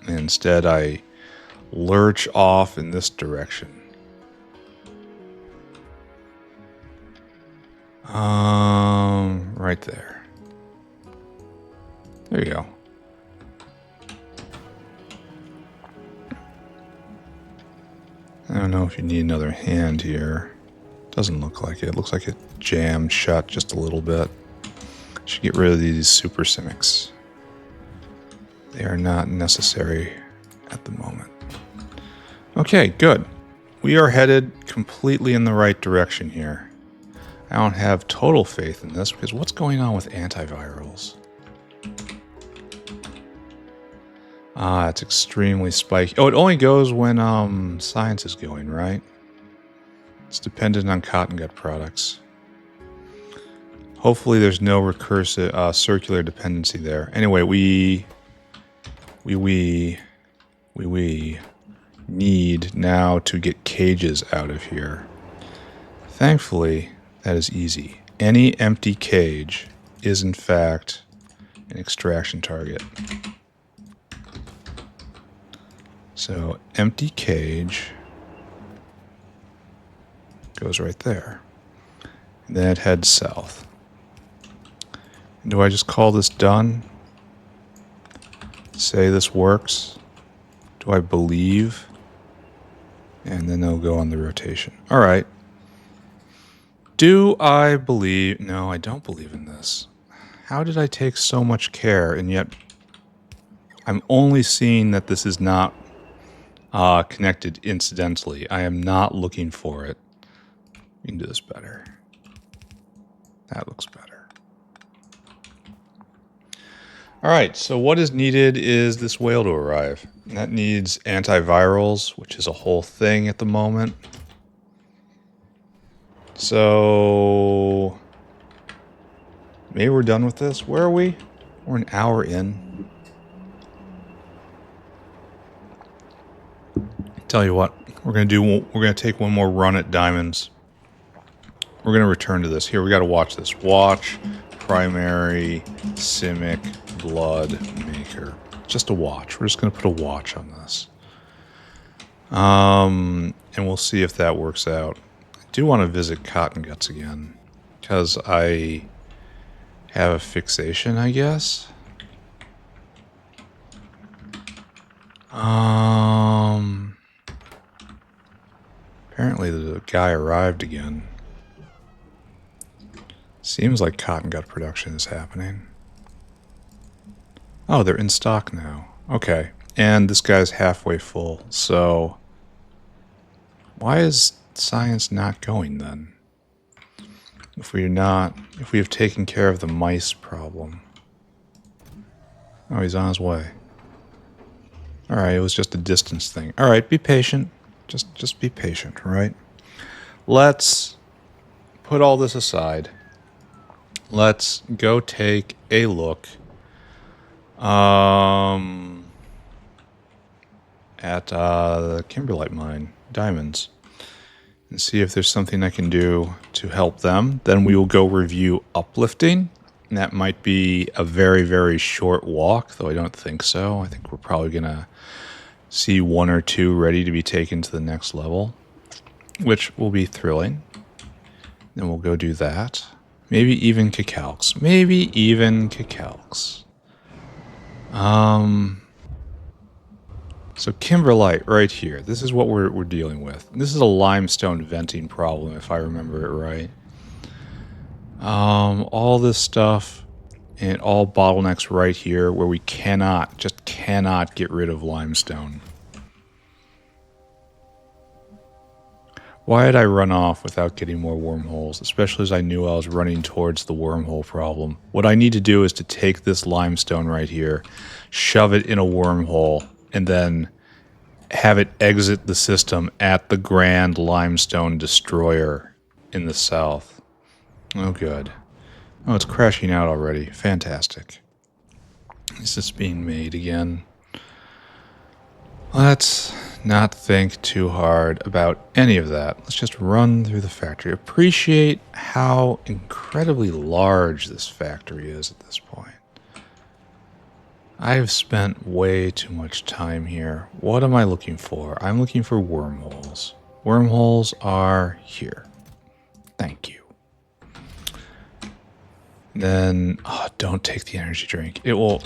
Instead, I lurch off in this direction. Right there. There you go. I don't know if you need another hand here. Doesn't look like it. It looks like it jammed shut just a little bit. Should get rid of these super Simics. They are not necessary at the moment. Okay, good. We are headed completely in the right direction here. I don't have total faith in this because what's going on with antivirals? It's extremely spiky. Oh, it only goes when science is going, right? It's dependent on cotton gut products. Hopefully there's no recursive circular dependency there. Anyway, we need now to get cages out of here. Thankfully, that is easy. Any empty cage is in fact an extraction target. So empty cage goes right there. And then it heads south. Do I just call this done? Say this works? Do I believe? And then they'll go on the rotation. All right. Do I believe? No, I don't believe in this. How did I take so much care and yet I'm only seeing that this is not connected incidentally. I am not looking for it. We can do this better. That looks better. All right, so what is needed is this whale to arrive. And that needs antivirals, which is a whole thing at the moment. So maybe we're done with this. Where are we? We're an hour in. Tell you what, we're gonna take one more run at diamonds. We're gonna return to this. Here, we gotta watch this. Watch primary Simic blood maker. Just a watch. We're just gonna put a watch on this. And we'll see if that works out. I do want to visit cotton guts again because I have a fixation, I guess. Apparently the guy arrived again. Seems like cotton gut production is happening. Oh, they're in stock now. Okay. And this guy's halfway full, so why is science not going then? If we have taken care of the mice problem. Oh, he's on his way. Alright, it was just a distance thing. Alright, be patient. Just be patient, right? Let's put all this aside. Let's go take a look at the kimberlite mine, diamonds, and see if there's something I can do to help them. Then we will go review Uplifting. And that might be a very, very short walk, though I don't think so. I think we're probably going to see one or two ready to be taken to the next level, which will be thrilling. Then we'll go do that. Maybe even Cacalx. Maybe even Cacalx. So kimberlite right here. This is what we're dealing with. This is a limestone venting problem, if I remember it right. All this stuff and all bottlenecks right here where we cannot get rid of limestone. Why did I run off without getting more wormholes, especially as I knew I was running towards the wormhole problem? What I need to do is to take this limestone right here, shove it in a wormhole, and then have it exit the system at the Grand Limestone Destroyer in the south. Oh, good. Oh, it's crashing out already. Fantastic. Is this being made again? Let's not think too hard about any of that. Let's just run through the factory. Appreciate how incredibly large this factory is at this point. I've spent way too much time here. What am I looking for? I'm looking for wormholes. Wormholes are here. Thank you. Then, don't take the energy drink. It will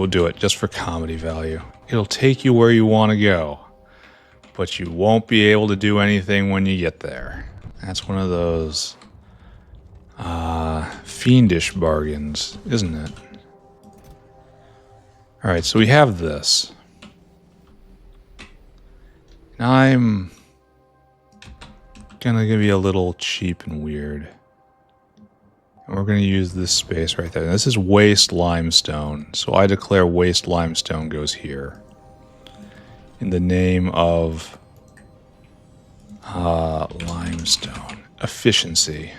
do it just for comedy value. It'll take you where you want to go, but you won't be able to do anything when you get there. That's one of those fiendish bargains, isn't it? Alright, so we have this. Now I'm gonna be a little cheap and weird. And we're gonna use this space right there. This is waste limestone, so I declare waste limestone goes here. In the name of limestone efficiency.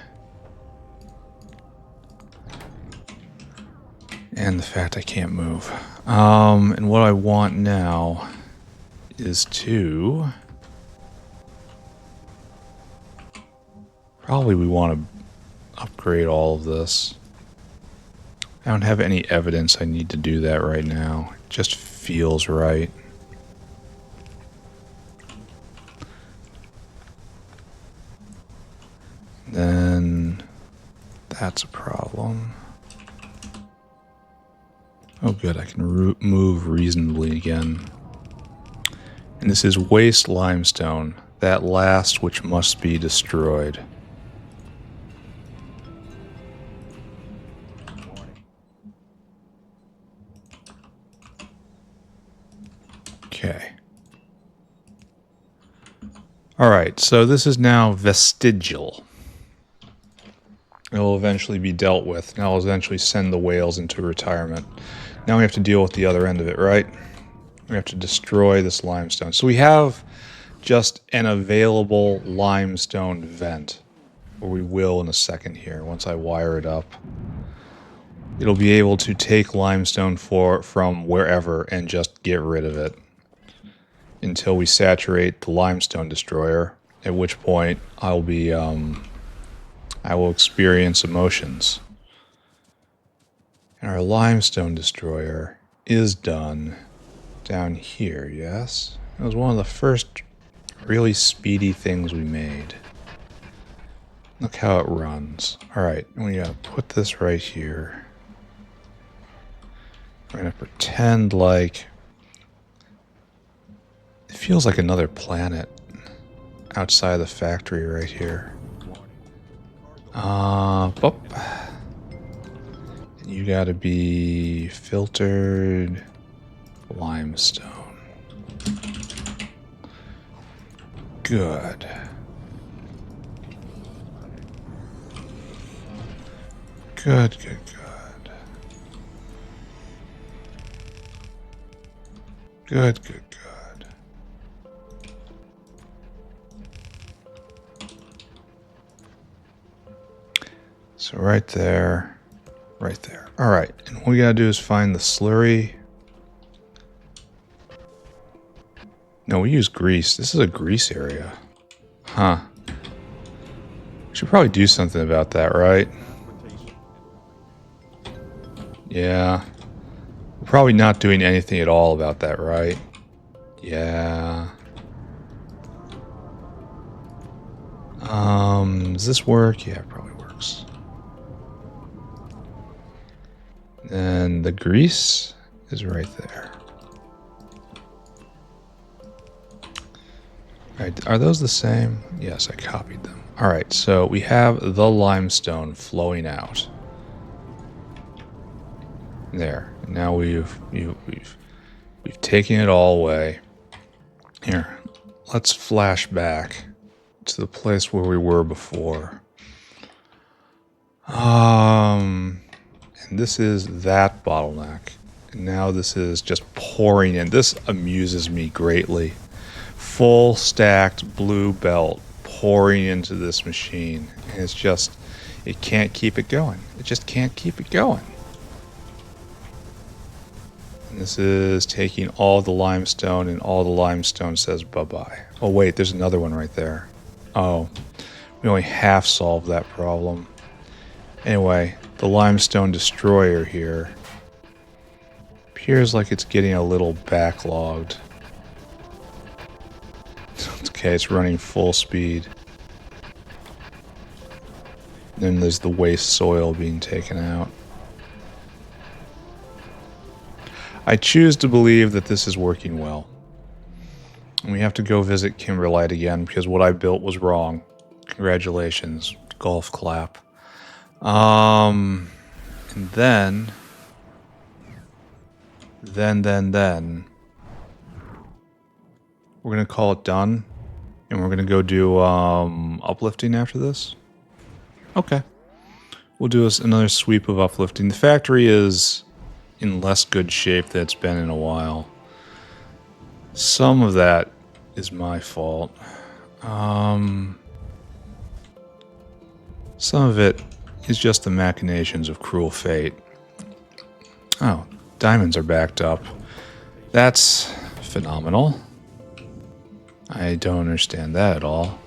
And the fact I can't move. And what I want now is to... Probably we want to upgrade all of this. I don't have any evidence I need to do that right now. It just feels right. Then that's a problem. Oh good, I can move reasonably again. And this is waste limestone, that last which must be destroyed. Okay. Alright, so this is now vestigial. It will eventually be dealt with, and I'll eventually send the whales into retirement. Now we have to deal with the other end of it, right? We have to destroy this limestone. So we have just an available limestone vent, or we will in a second here, once I wire it up. It'll be able to take limestone from wherever and just get rid of it until we saturate the limestone destroyer, at which point I'll be, I will experience emotions. And our limestone destroyer is done down here, yes? It was one of the first really speedy things we made. Look how it runs. Alright, we gotta put this right here. We're gonna pretend like... It feels like another planet outside the factory right here. Boop. You gotta be filtered limestone. Good. Good, good, good. Good, good, good. So right there. Right there. All right. And what we got to do is find the slurry. No, we use grease. This is a grease area. Huh. We should probably do something about that, right? Yeah. We're probably not doing anything at all about that, right? Yeah. Does this work? Yeah, it probably works. And the grease is right there. All right, are those the same? Yes, I copied them. All right, so we have the limestone flowing out. There. Now we've taken it all away. Here, let's flash back to the place where we were before. And this is that bottleneck. And now this is just pouring in. This amuses me greatly. Full stacked blue belt pouring into this machine. And it's just, it can't keep it going. It just can't keep it going. And this is taking all the limestone, and all the limestone says bye-bye. Oh wait, there's another one right there. Oh, we only half solved that problem. Anyway, the limestone destroyer here appears like it's getting a little backlogged. Okay, it's running full speed. Then there's the waste soil being taken out. I choose to believe that this is working well. And we have to go visit Kimberlite again because what I built was wrong. Congratulations. Golf clap. And then we're going to call it done. And we're going to go do uplifting after this. Okay. We'll do another sweep of uplifting. The factory is in less good shape than it's been in a while. Some of that is my fault. Some of it is just the machinations of cruel fate. Oh, diamonds are backed up. That's phenomenal. I don't understand that at all.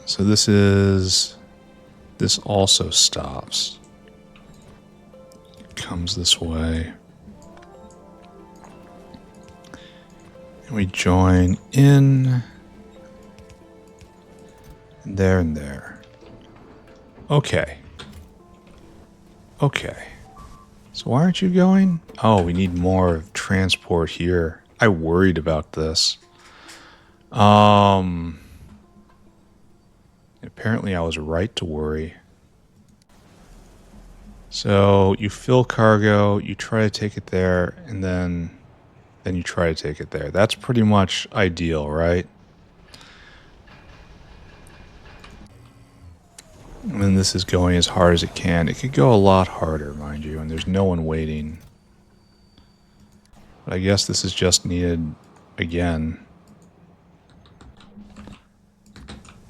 So this also stops. Comes this way. And we join in there and there. Okay. Okay. So why aren't you going? Oh, we need more transport here. I worried about this. Apparently I was right to worry. So you fill cargo, you try to take it there, and then you try to take it there. That's pretty much ideal, right? And then this is going as hard as it can. It could go a lot harder, mind you, and there's no one waiting. But I guess this is just needed again.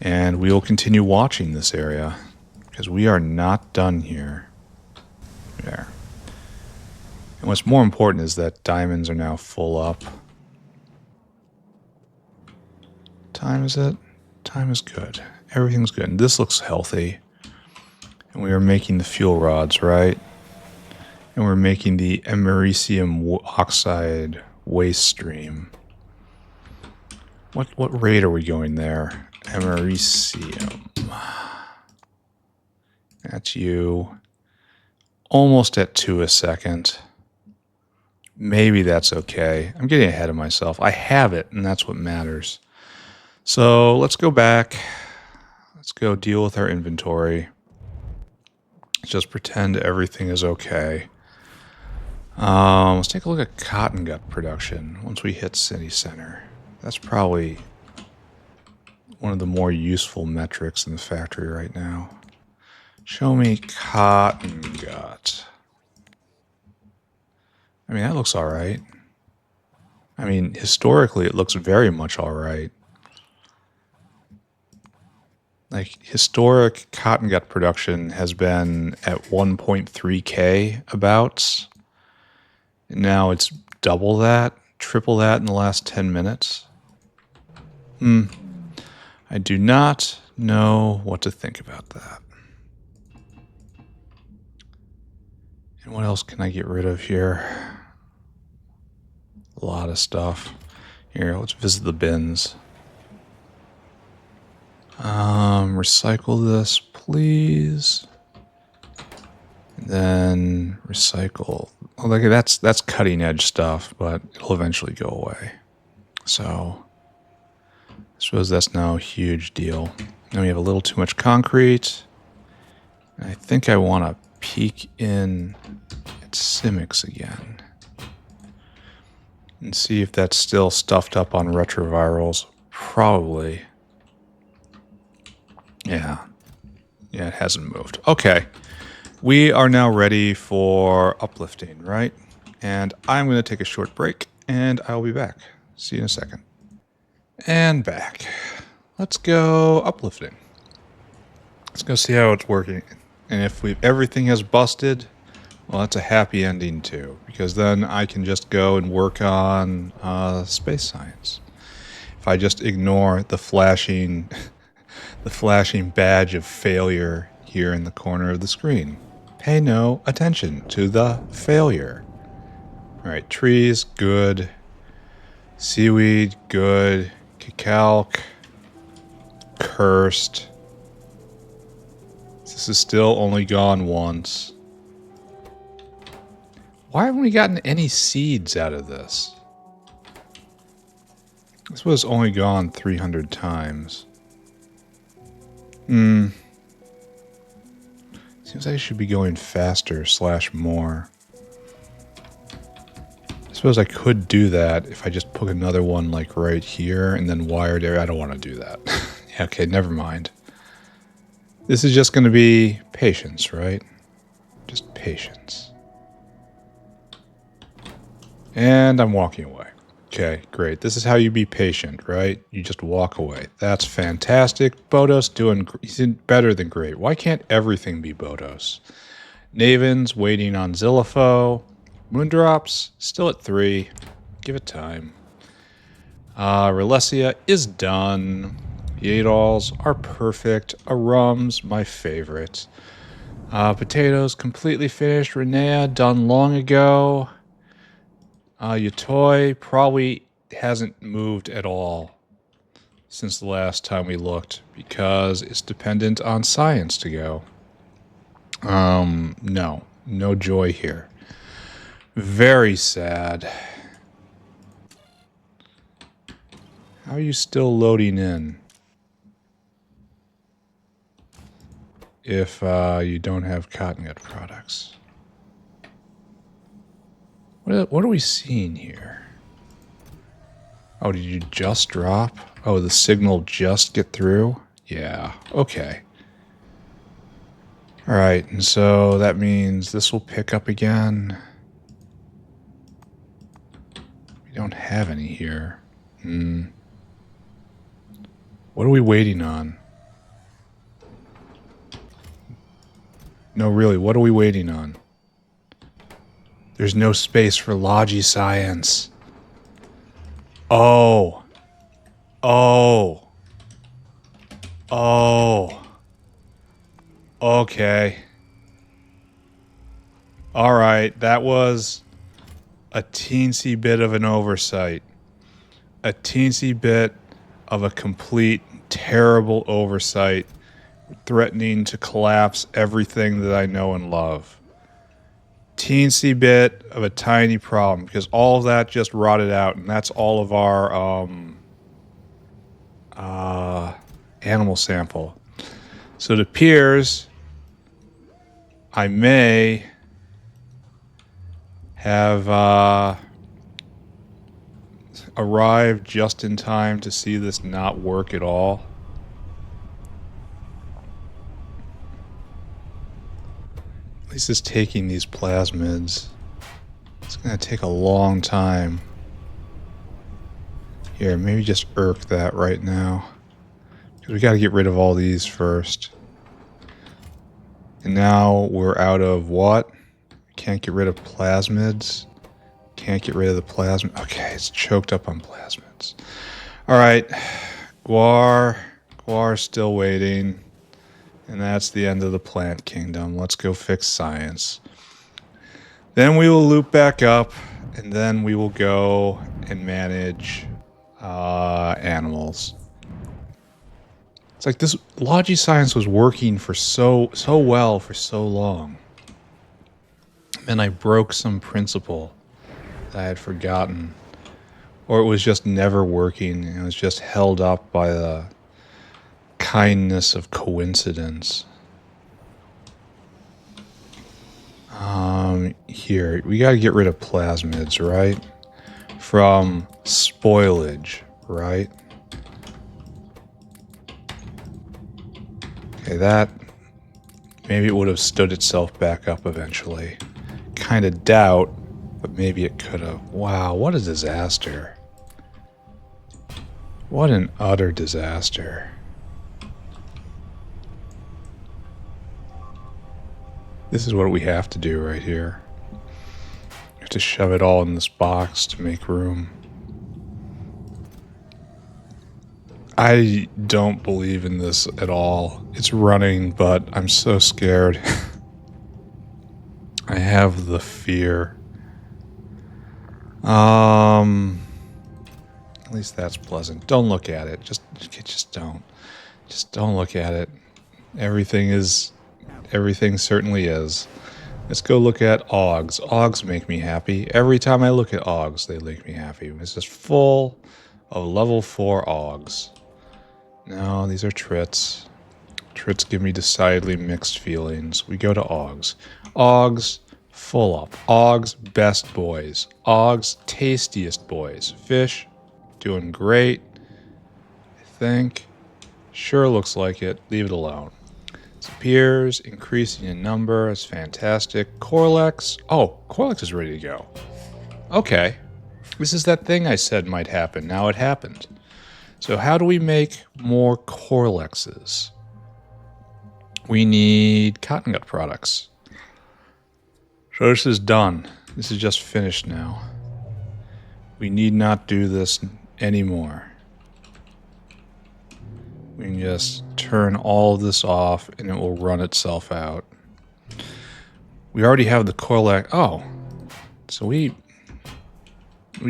And we will continue watching this area, because we are not done here. There. And what's more important is that diamonds are now full up. Time is it? Time is good. Everything's good. And this looks healthy. And we are making the fuel rods, right? And we're making the americium oxide waste stream. What rate are we going there? Americium. That's you. Almost at 2 a second. Maybe that's okay. I'm getting ahead of myself. I have it, and that's what matters. So let's go back. Let's go deal with our inventory. Just pretend everything is okay. Let's take a look at cotton gut production once we hit city center. That's probably one of the more useful metrics in the factory right now. Show me cotton gut. I mean, that looks all right. I mean, historically, it looks very much all right. Like, historic cotton gut production has been at 1.3K abouts. Now it's double that, triple that in the last 10 minutes. I do not know what to think about that. And what else can I get rid of here? A lot of stuff. Here, let's visit the bins. Recycle this, please. And then recycle. Oh, look, that's cutting edge stuff, but it'll eventually go away. So I suppose that's now a huge deal. Now we have a little too much concrete. And I think I want to peek in at Simik's again and see if that's still stuffed up on retrovirals. Probably. Yeah, it hasn't moved. Okay, we are now ready for uplifting, right? And I'm going to take a short break, and I'll be back. See you in a second. And back. Let's go uplifting. Let's go see how it's working. And if everything has busted, well, that's a happy ending too, because then I can just go and work on space science. If I just ignore the flashing badge of failure here in the corner of the screen. Pay no attention to the failure. All right, trees, good. Seaweed, good. Cacao, cursed. This is still only gone once. Why haven't we gotten any seeds out of this? This was only gone 300 times. Seems like I should be going faster / more. I suppose I could do that if I just put another one like right here and then wired it. I don't want to do that. Yeah, okay, never mind. This is just going to be patience, right? Just patience. And I'm walking away. Okay, great. This is how you be patient, right? You just walk away. That's fantastic. Bodos he's better than great. Why can't everything be Bodos? Naven's waiting on Zillifo. Moondrops still at 3. Give it time. Relesia is done. Yadals are perfect. Arum's my favorite. Potatoes completely finished. Renea done long ago. Yatoi probably hasn't moved at all since the last time we looked because it's dependent on science to go. No joy here. Very sad. How are you still loading in if you don't have cotton gut products? What are we seeing here? Oh, did you just drop? Oh, the signal just get through? Yeah, okay. All right, and so that means this will pick up again. We don't have any here. What are we waiting on? No, really, what are we waiting on? There's no space for Logi science. Oh. Okay. All right, that was a teensy bit of an oversight. A teensy bit of a complete terrible oversight, threatening to collapse everything that I know and love. Teensy bit of a tiny problem, because all of that just rotted out, and that's all of our animal sample. So it appears I may have arrived just in time to see this not work at all. At least it's taking these plasmids. It's going to take a long time. Here, maybe just irk that right now. Because we got to get rid of all these first. And now we're out of what? Can't get rid of plasmids. Can't get rid of the plasmid. Okay, it's choked up on plasmids. Alright. Guar's still waiting. And that's the end of the plant kingdom. Let's go fix science. Then we will loop back up. And then we will go and manage animals. It's like this Logi-Science was working for so well for so long. And I broke some principle that I had forgotten. Or it was just never working. It was just held up by the kindness of coincidence. Here, we gotta get rid of plasmids, right? From spoilage, right? Okay, that... maybe it would have stood itself back up eventually. Kind of doubt, but maybe it could have. Wow, what a disaster. What an utter disaster. This is what we have to do right here. We have to shove it all in this box to make room. I don't believe in this at all. It's running, but I'm so scared. I have the fear. At least that's pleasant. Don't look at it. Just don't. Just don't look at it. Everything certainly is. Let's go look at Augs. Augs make me happy. Every time I look at Augs, they make me happy. It's just full of level 4 Augs. No, these are Trits. Trits give me decidedly mixed feelings. We go to Augs. Augs, full up. Augs, best boys. Augs, tastiest boys. Fish, doing great. I think. Sure looks like it. Leave it alone. Disappears, increasing in number. It's fantastic. Corlex. Oh, Corlex is ready to go. Okay. This is that thing I said might happen. Now it happened. So how do we make more Corlexes? We need cotton gut products. So this is done. This is just finished now. We need not do this anymore. We can just turn all of this off and it will run itself out. We already have the Corlex. Oh, so we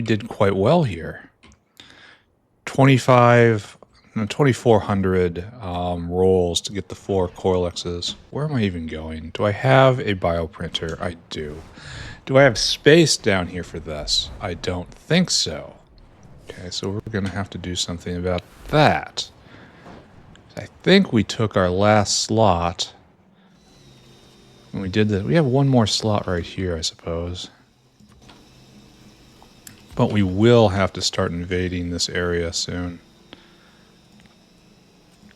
did quite well here. 2,400 rolls to get the 4 Corlexes. Where am I even going? Do I have a bioprinter? I do. Do I have space down here for this? I don't think so. Okay, so we're going to have to do something about that. I think we took our last slot. And we did that. We have one more slot right here, I suppose. But we will have to start invading this area soon.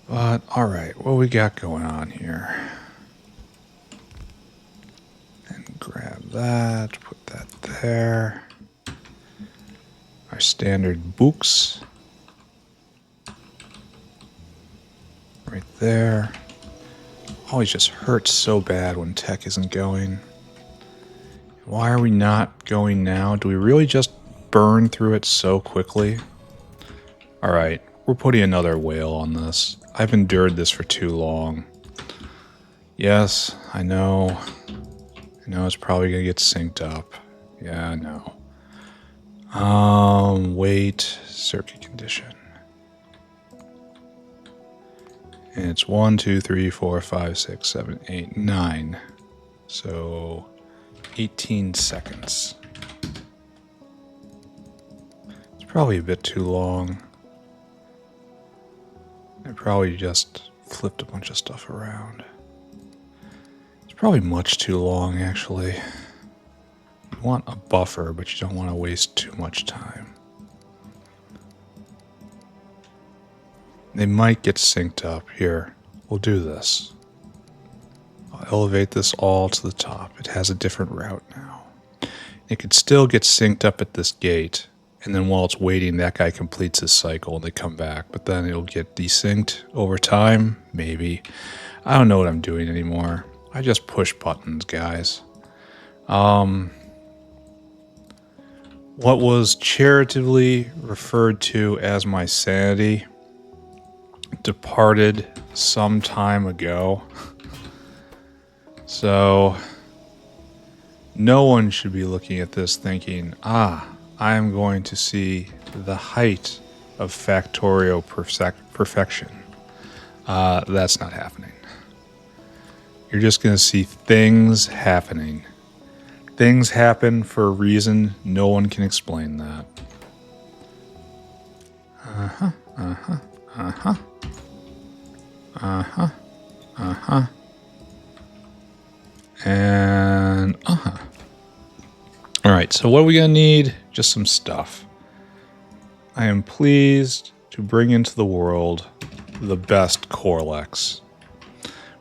But, alright, what we got going on here? And grab that, put that there. Our standard books. Right there. Always just hurts so bad when tech isn't going. Why are we not going now? Do we really just burn through it so quickly? Alright, we're putting another whale on this. I've endured this for too long. Yes, I know. I know it's probably going to get synced up. Yeah, I know. Wait, circuit condition. And it's 1, 2, 3, 4, 5, 6, 7, 8, 9. So 18 seconds. It's probably a bit too long. I probably just flipped a bunch of stuff around. It's probably much too long, actually. You want a buffer, but you don't want to waste too much time. They might get synced up. Here, we'll do this. I'll elevate this all to the top. It has a different route now. It could still get synced up at this gate, and then while it's waiting, that guy completes his cycle and they come back. But then it'll get desynced over time, maybe. I don't know what I'm doing anymore. I just push buttons, guys. What was charitably referred to as my sanity departed some time ago. So no one should be looking at this thinking, I am going to see the height of Factorio perfection. That's not happening. You're just going to see things happening. Things happen for a reason. No one can explain that. And Alright, so what are we going to need? Just some stuff. I am pleased to bring into the world the best Corlex.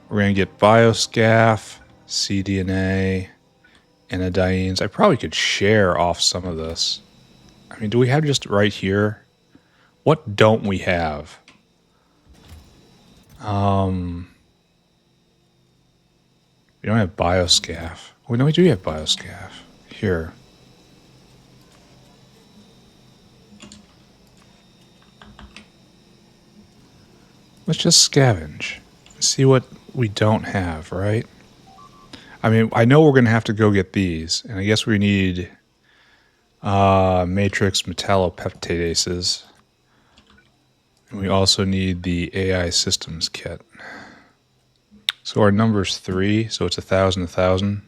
We're going to get Bioscaff, cDNA, Anodines. I probably could share off some of this. I mean, do we have just right here? What don't we have? We don't have Bioscaff. Oh, no, we do have Bioscaff. Here. Let's just scavenge. See what we don't have, right? I mean, I know we're going to have to go get these. And I guess we need matrix metallopeptidases. And we also need the AI systems kit. So our number's 3, so it's 1,000, 1,000.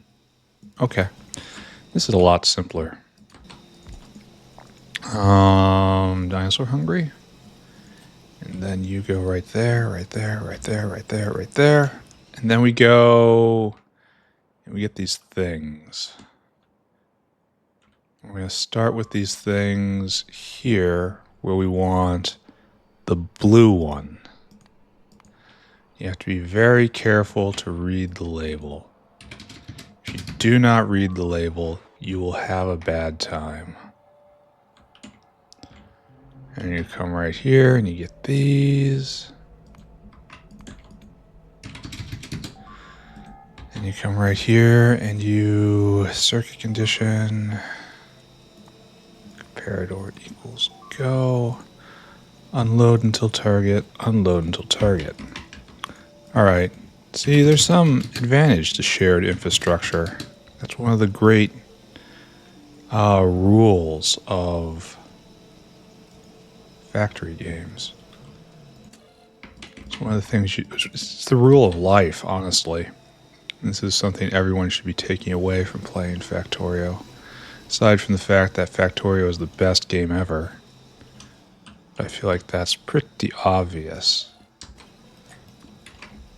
Okay. This is a lot simpler. Dinosaur hungry. And then you go right there, right there, right there, right there, right there. And then we go and we get these things. We're going to start with these things here where we want the blue one. You have to be very careful to read the label. If you do not read the label, you will have a bad time. And you come right here and you get these. And you come right here and you circuit condition. Comparador equals go. Unload until target. Unload until target. Alright. See, there's some advantage to shared infrastructure. That's one of the great rules of factory games. It's one of the things it's the rule of life, honestly. This is something everyone should be taking away from playing Factorio. Aside from the fact that Factorio is the best game ever. I feel like that's pretty obvious.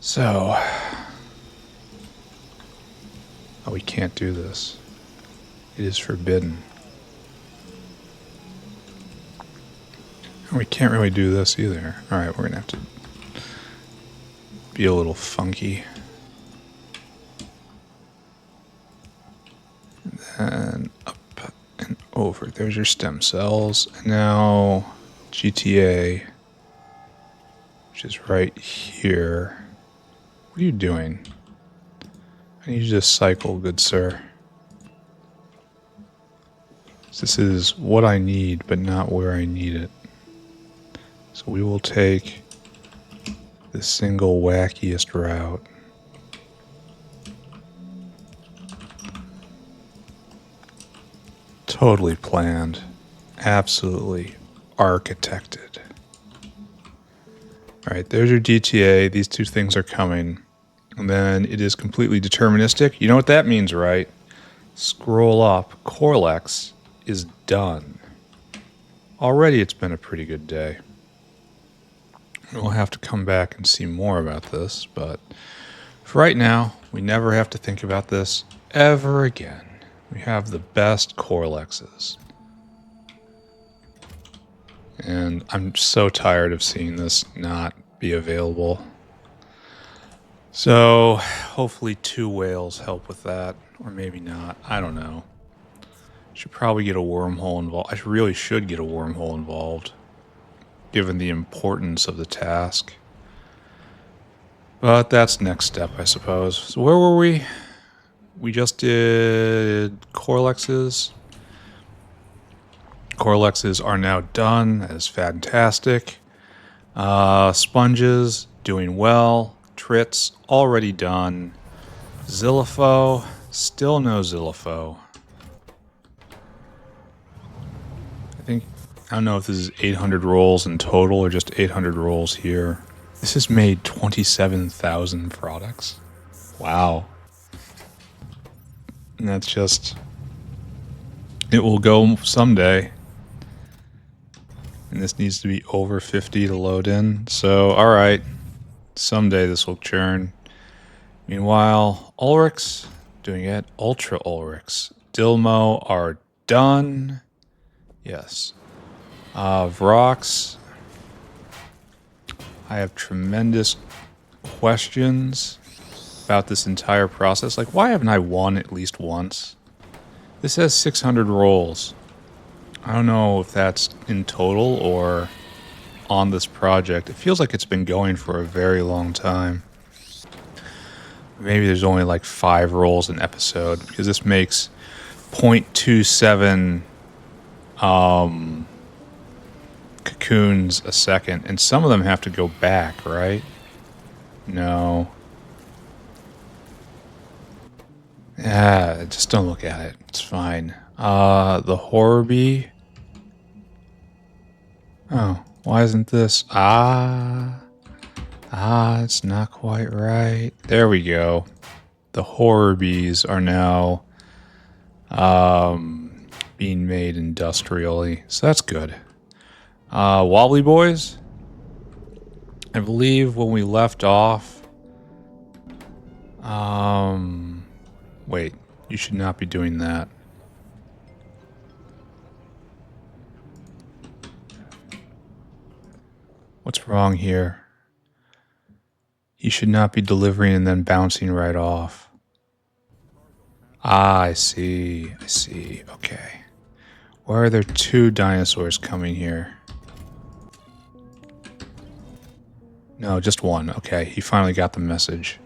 So, we can't do this. It is forbidden. We can't really do this either. Alright, we're going to have to be a little funky. And up and over. There's your stem cells. And now GTA, which is right here. What are you doing? I need you to cycle, good sir. This is what I need, but not where I need it. So we will take the single wackiest route. Totally planned. Absolutely architected. Alright, there's your GTA. These two things are coming. And then it is completely deterministic. You know what that means, right? Scroll up. Corlex is done. Already it's been a pretty good day. We'll have to come back and see more about this, but for right now, we never have to think about this ever again. We have the best Corlexes. and I'm so tired of seeing this not be available. So hopefully 2 whales help with that, or maybe not. I don't know. Should probably get a wormhole involved. I really should get a wormhole involved, given the importance of the task. But that's next step, I suppose. So where were we? We just did Corlexes. Corlexes are now done. That is fantastic. Sponges, doing well. Trits, already done. Zillifo, still no Zillifo. I don't know if this is 800 rolls in total or just 800 rolls here. This has made 27,000 products. Wow. And that's just... It will go someday. And this needs to be over 50 to load in. So, alright. Someday this will churn. Meanwhile, Ulrichs, doing it. Ultra Ulrichs. Dilmo are done. Yes. Vrox. I have tremendous questions about this entire process. Like, why haven't I won at least once? This has 600 rolls. I don't know if that's in total or on this project. It feels like it's been going for a very long time. Maybe there's only like 5 rolls an episode, because this makes 0.27 cocoons a second, and some of them have to go back, right? No. Yeah, just don't look at it. It's fine. The horror bee. Oh, why isn't this? It's not quite right. There we go. The horror bees are now being made industrially, so that's good. Wobbly boys. I believe when we left off. Wait, you should not be doing that. What's wrong here? You should not be delivering and then bouncing right off. I see. I see. Okay. Why are there 2 dinosaurs coming here? No, just 1. Okay, he finally got the message.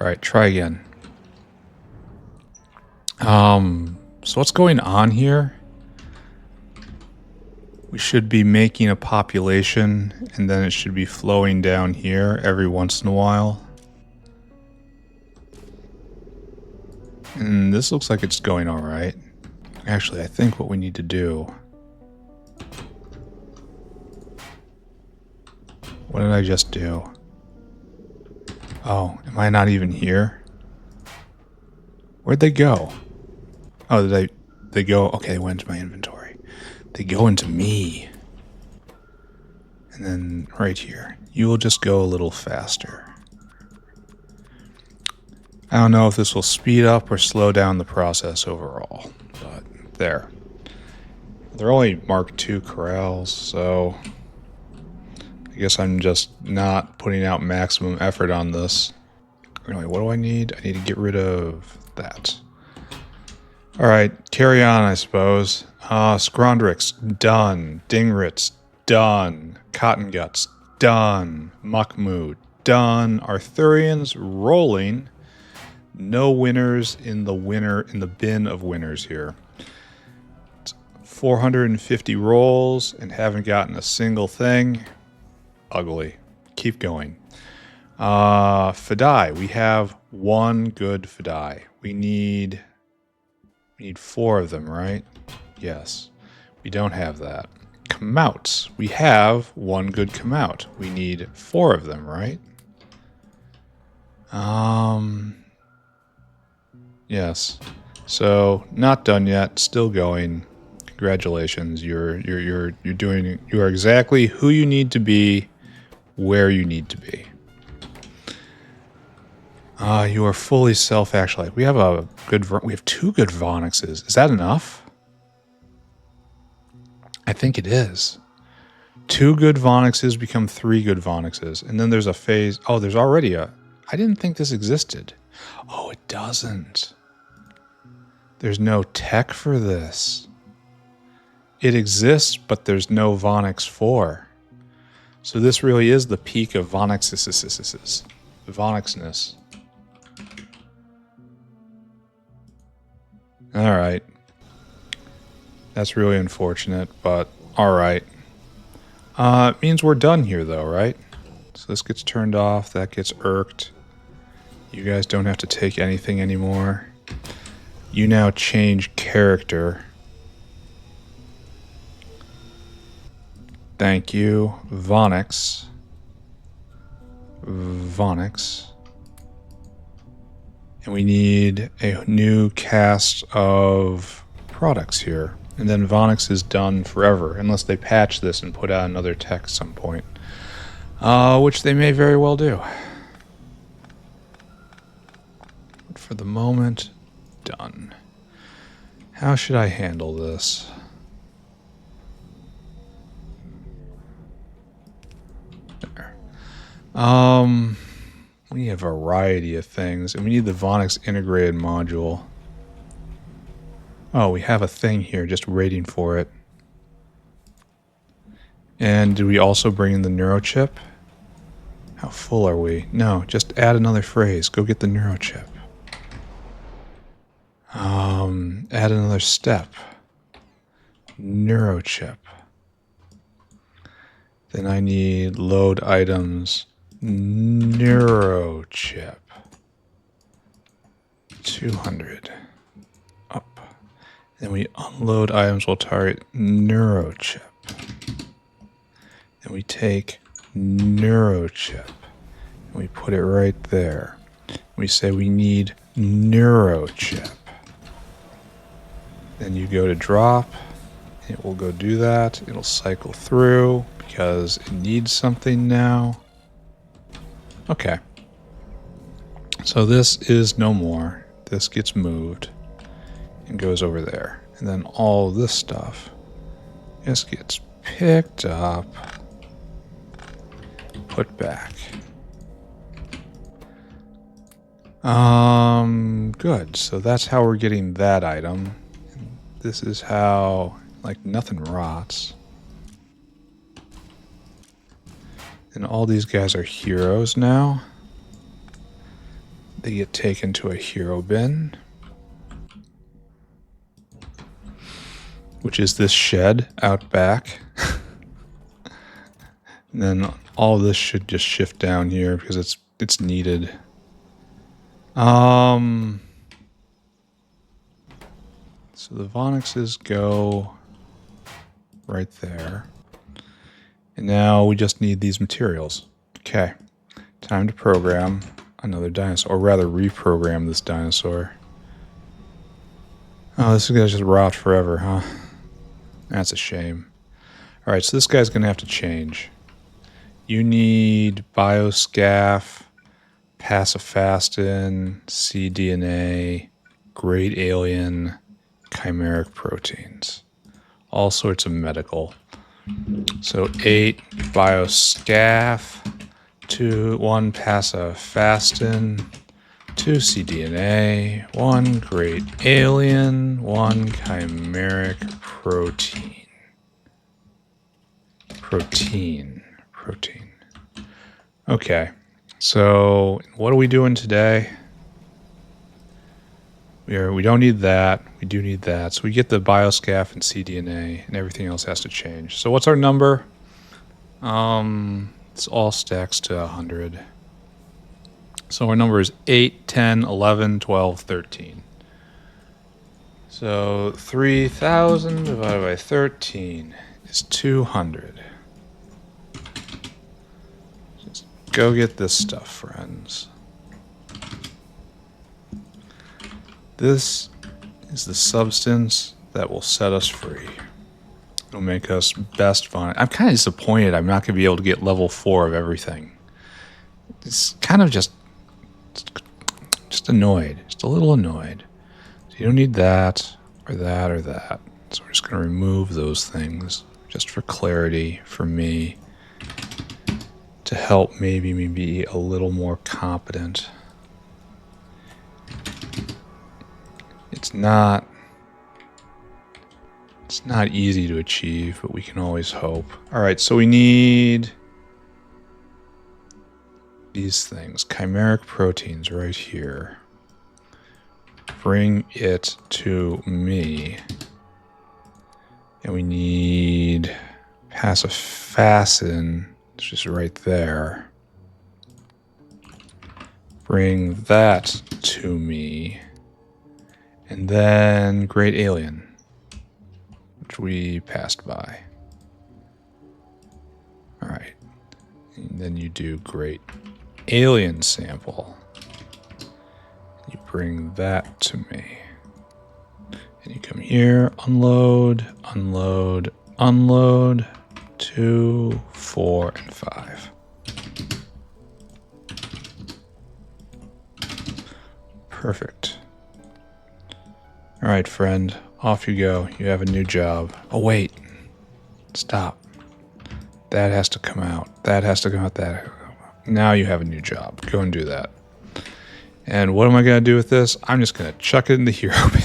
Alright, try again. So what's going on here? We should be making a population, and then it should be flowing down here every once in a while. And this looks like it's going alright. Actually, I think what we need to do... What did I just do? Oh, am I not even here? Where'd they go? Oh, they go... Okay, they went into my inventory. They go into me. And then right here. You will just go a little faster. I don't know if this will speed up or slow down the process overall. But there. They're only Mark II corrals, so... I guess I'm just not putting out maximum effort on this. Anyway, what do I need? I need to get rid of that. Alright, carry on, I suppose. Scrondrix, done. Dingrits, done. Cotton Guts, done. Muckmoo, done. Arthurians, rolling. No winners in the bin of winners here. It's 450 rolls and haven't gotten a single thing. Ugly. Keep going. Fidai. We have 1 good Fidai. We need 4 of them, right? Yes. We don't have that. Kamouts. We have 1 good Kamout. We need 4 of them, right? Yes. So, not done yet. Still going. Congratulations. You are exactly who you need to be, where you need to be. You are fully self-actualized. We have 2 good Vonixes. Is that enough? I think it is. 2 good Vonixes become 3 good Vonixes. And then there's a phase. Oh, there's already a... I didn't think this existed. Oh, it doesn't. There's no tech for this. It exists, but there's no Vonix 4. So this really is the peak of Vonixness. Alright. That's really unfortunate, but alright. It means we're done here though, right? So this gets turned off, that gets irked. You guys don't have to take anything anymore. You now change character. Thank you. Vonix. And we need a new cast of products here. And then Vonix is done forever, unless they patch this and put out another tech at some point. Which they may very well do. But for the moment, done. How should I handle this? There. We need a variety of things, and we need the Vonix integrated module. Oh, we have a thing here just waiting for it. And do we also bring in the neurochip? How full are we? No, just add another phrase. Go get the neurochip. Add another step. Neurochip. Then I need load items. Neurochip. 200. Up. Then we unload items will target neurochip. Then we take neurochip. And we put it right there. We say we need neurochip. Then you go to drop. It will go do that. It'll cycle through because it needs something now. Okay. So this is no more. This gets moved and goes over there. And then all this stuff just gets picked up, put back. Good. So that's how we're getting that item. This is how, like, nothing rots. And all these guys are heroes now. They get taken to a hero bin, which is this shed out back. And then all this should just shift down here because it's needed. So the Vonixes go right there. And now we just need these materials. Okay, time to program another dinosaur, or rather reprogram this dinosaur. Oh, this is gonna just rot forever, huh? That's a shame. Alright, so this guy's gonna have to change. You need bioscaf, pacifastin, cDNA, great alien, chimeric proteins. All sorts of medical. So 8 bioscaf, 1 pacifastin, 2 cDNA, 1 great alien, 1 chimeric protein. Protein. Okay, so what are we doing today? We don't need that. We do need that. So we get the bioscaf and cDNA, and everything else has to change. So what's our number? It's all stacks to 100. So our number is 8, 10, 11, 12, 13. So 3,000 divided by 13 is 200. Just go get this stuff, friends. This is the substance that will set us free. It'll make us best fun. I'm kind of disappointed I'm not going to be able to get level 4 of everything. It's kind of just annoyed. Just a little annoyed. So you don't need that, or that, or that. So we're just going to remove those things. just for clarity for me, to help maybe me be a little more competent. It's not easy to achieve, but we can always hope. All right, so we need these things, chimeric proteins right here. Bring it to me. And we need pacifacin, which is right there. Bring that to me. And then Great Alien, which we passed by. All right. And then you do Great Alien sample. You bring that to me. And you come here, unload, unload, unload, 2, 4, and 5. Perfect. All right, friend, off you go. You have a new job. Oh, wait. Stop. That has to come out. That has to come out. That. Now you have a new job. Go and do that. And what am I going to do with this? I'm just going to chuck it in the hero bin.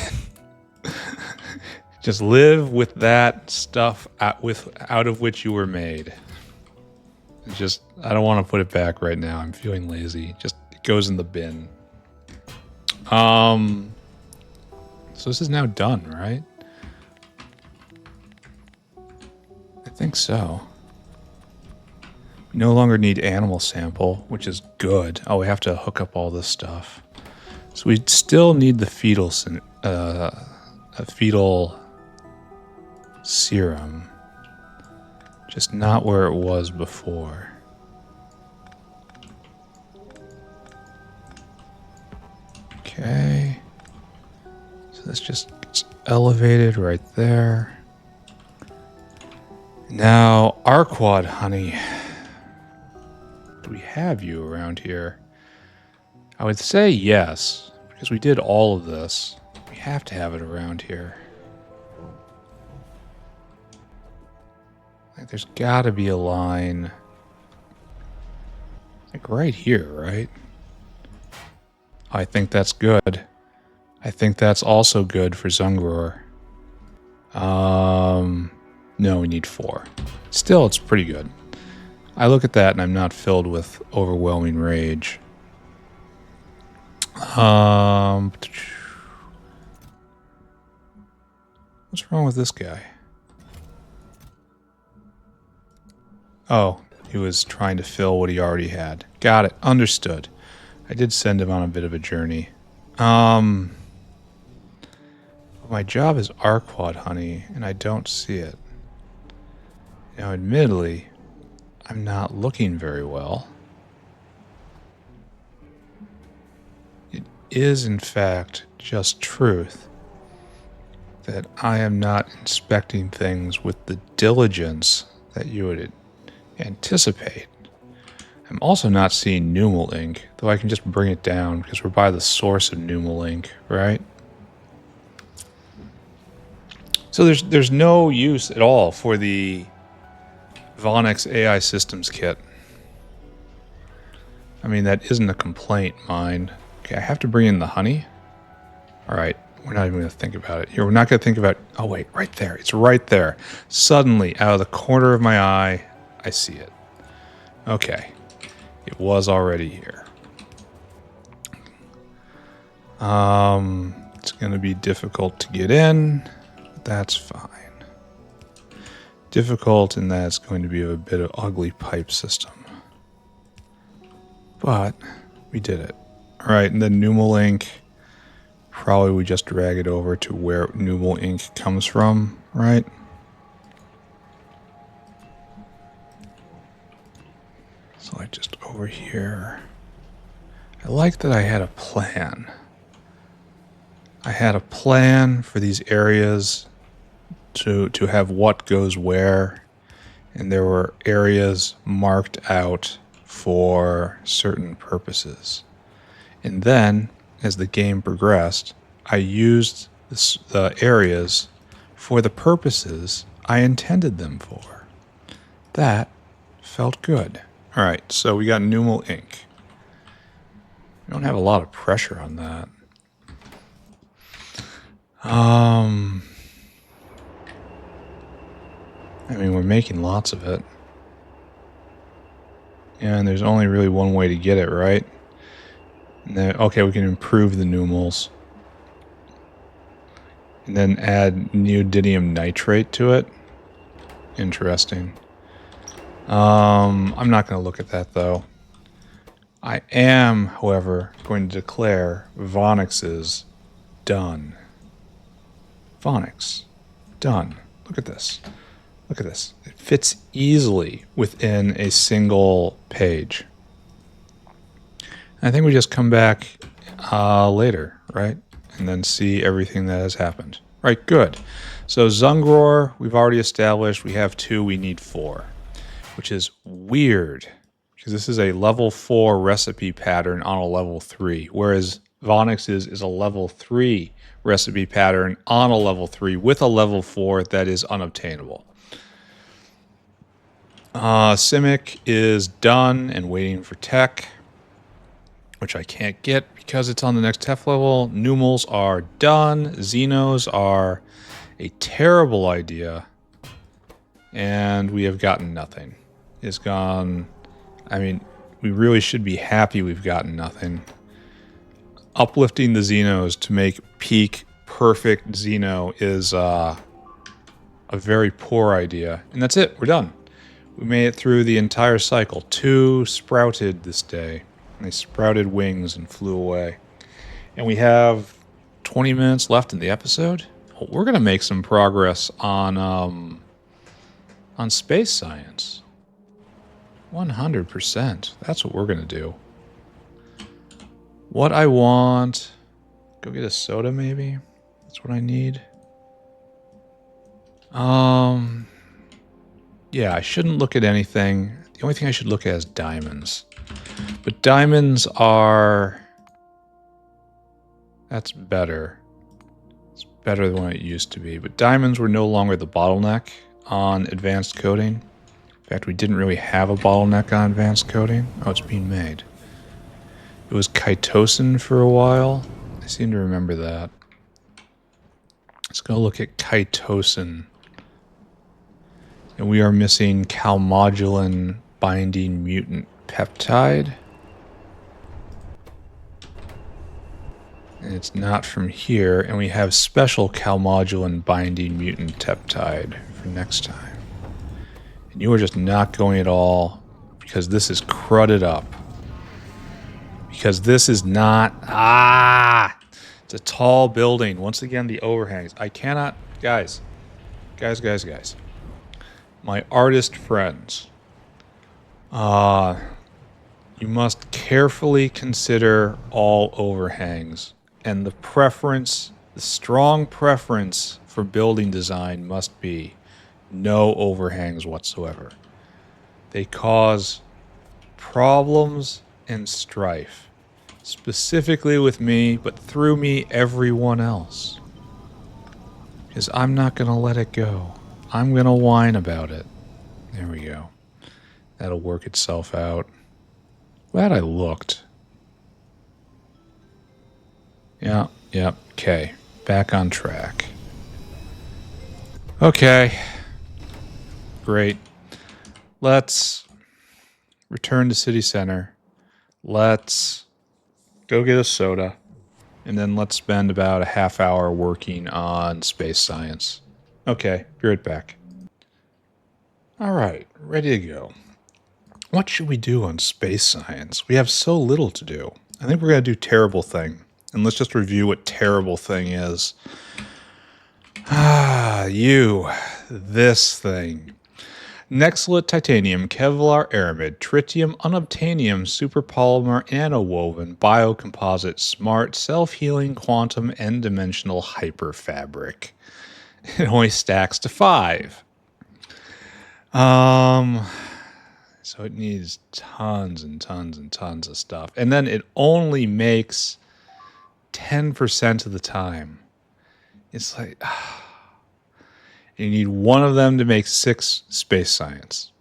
Just live with that stuff out of which you were made. Just, I don't want to put it back right now. I'm feeling lazy. Just, it goes in the bin. So this is now done, right? I think so. We no longer need animal sample, which is good. Oh, we have to hook up all this stuff. So we still need the fetal serum, just not where it was before. Okay. So this just gets elevated right there. Now, Arquad honey. Do we have you around here? I would say yes, because we did all of this. We have to have it around here. Like, there's gotta be a line. Like right here, right? I think that's good. I think that's also good for Zungroar. No, we need 4. Still, it's pretty good. I look at that and I'm not filled with overwhelming rage. What's wrong with this guy? Oh, he was trying to fill what he already had. Got it. Understood. I did send him on a bit of a journey. My job is Arquad honey, and I don't see it. Now, admittedly, I'm not looking very well. It is, in fact, just truth that I am not inspecting things with the diligence that you would anticipate. I'm also not seeing Numal ink, though I can just bring it down because we're by the source of Numal ink, right? So there's no use at all for the Vonnex AI Systems kit. I mean, that isn't a complaint, mind. Okay, I have to bring in the honey. All right, we're not even going to think about it here. We're not going to think about... Oh, wait, right there. It's right there. Suddenly, out of the corner of my eye, I see it. Okay. It was already here. It's going to be difficult to get in. That's fine. Difficult in that it's going to be a bit of ugly pipe system. But we did it. All right, and then Numal ink. Probably we just drag it over to where Numal ink comes from, right? So I just over here. I like that I had a plan. I had a plan for these areas to have what goes where, and there were areas marked out for certain purposes. And then, as the game progressed, I used the areas for the purposes I intended them for. That felt good. All right, so we got Numal ink. We don't have a lot of pressure on that. I mean, we're making lots of it. And there's only really one way to get it, right? And then, okay, we can improve the numals. And then add neodymium nitrate to it. Interesting. I'm not going to look at that, though. I am, however, going to declare Vonix's done. Vonix. Done. Look at this. Look at this. It fits easily within a single page. I think we just come back later, right? And then see everything that has happened. Right, good. So Zungroar, we've already established. We have 2, we need 4. Which is weird. Because this is a level 4 recipe pattern on a level 3. Whereas Vonix's is a level 3 recipe pattern on a level 3 with a level 4 that is unobtainable. Simik is done and waiting for tech, which I can't get because it's on the next TEF level. Numals are done. Xenos are a terrible idea. And we have gotten nothing. It's gone... I mean, we really should be happy we've gotten nothing. Uplifting the Xenos to make peak perfect Xeno is a very poor idea. And that's it. We're done. We made it through the entire cycle. 2 sprouted this day. And they sprouted wings and flew away. And we have 20 minutes left in the episode. Oh, we're going to make some progress on space science. 100%. That's what we're going to do. What I want... Go get a soda, maybe? That's what I need. Yeah, I shouldn't look at anything. The only thing I should look at is diamonds. But diamonds are... That's better. It's better than what it used to be. But diamonds were no longer the bottleneck on advanced coding. In fact, we didn't really have a bottleneck on advanced coding. Oh, it's being made. It was chitosan for a while. I seem to remember that. Let's go look at chitosan. And we are missing calmodulin binding mutant peptide. And it's not from here. And we have special calmodulin binding mutant peptide for next time. And you are just not going at all because this is crudded up. Because this is not... It's a tall building. Once again, the overhangs. I cannot... Guys. My artist friends. You must carefully consider all overhangs. And the preference, the strong preference for building design must be no overhangs whatsoever. They cause problems and strife. Specifically with me, but through me, everyone else. Because I'm not going to let it go. I'm going to whine about it. There we go. That'll work itself out. Glad I looked. Yeah, okay. Back on track. Okay. Great. Let's return to City Center. Let's go get a soda. And then let's spend about a half hour working on space science. Okay, be right back. All right, ready to go. What should we do on space science? We have so little to do. I think we're going to do Terrible Thing. And let's just review what Terrible Thing is. This thing. Nexlet titanium, Kevlar aramid, tritium unobtainium, superpolymer nanowoven, biocomposite, smart, self-healing, quantum, n-dimensional hyperfabric. It only stacks to 5. So it needs tons and tons and tons of stuff. And then it only makes 10% of the time. It's like... You need one of them to make 6 space science.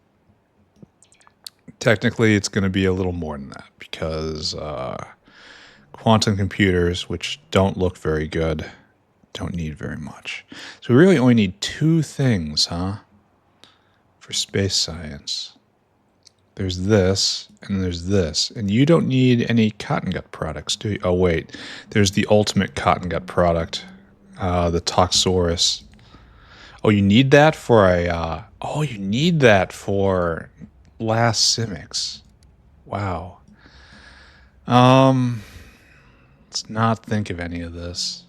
Technically, it's going to be a little more than that because quantum computers, which don't look very good, don't need very much. So we really only need 2 things, huh? For space science. There's this, and there's this. And you don't need any cotton gut products, do you? Oh, wait. There's the ultimate cotton gut product, the Toxorus. Oh, you need that for a... oh, you need that for last Simics. Wow. Let's not think of any of this.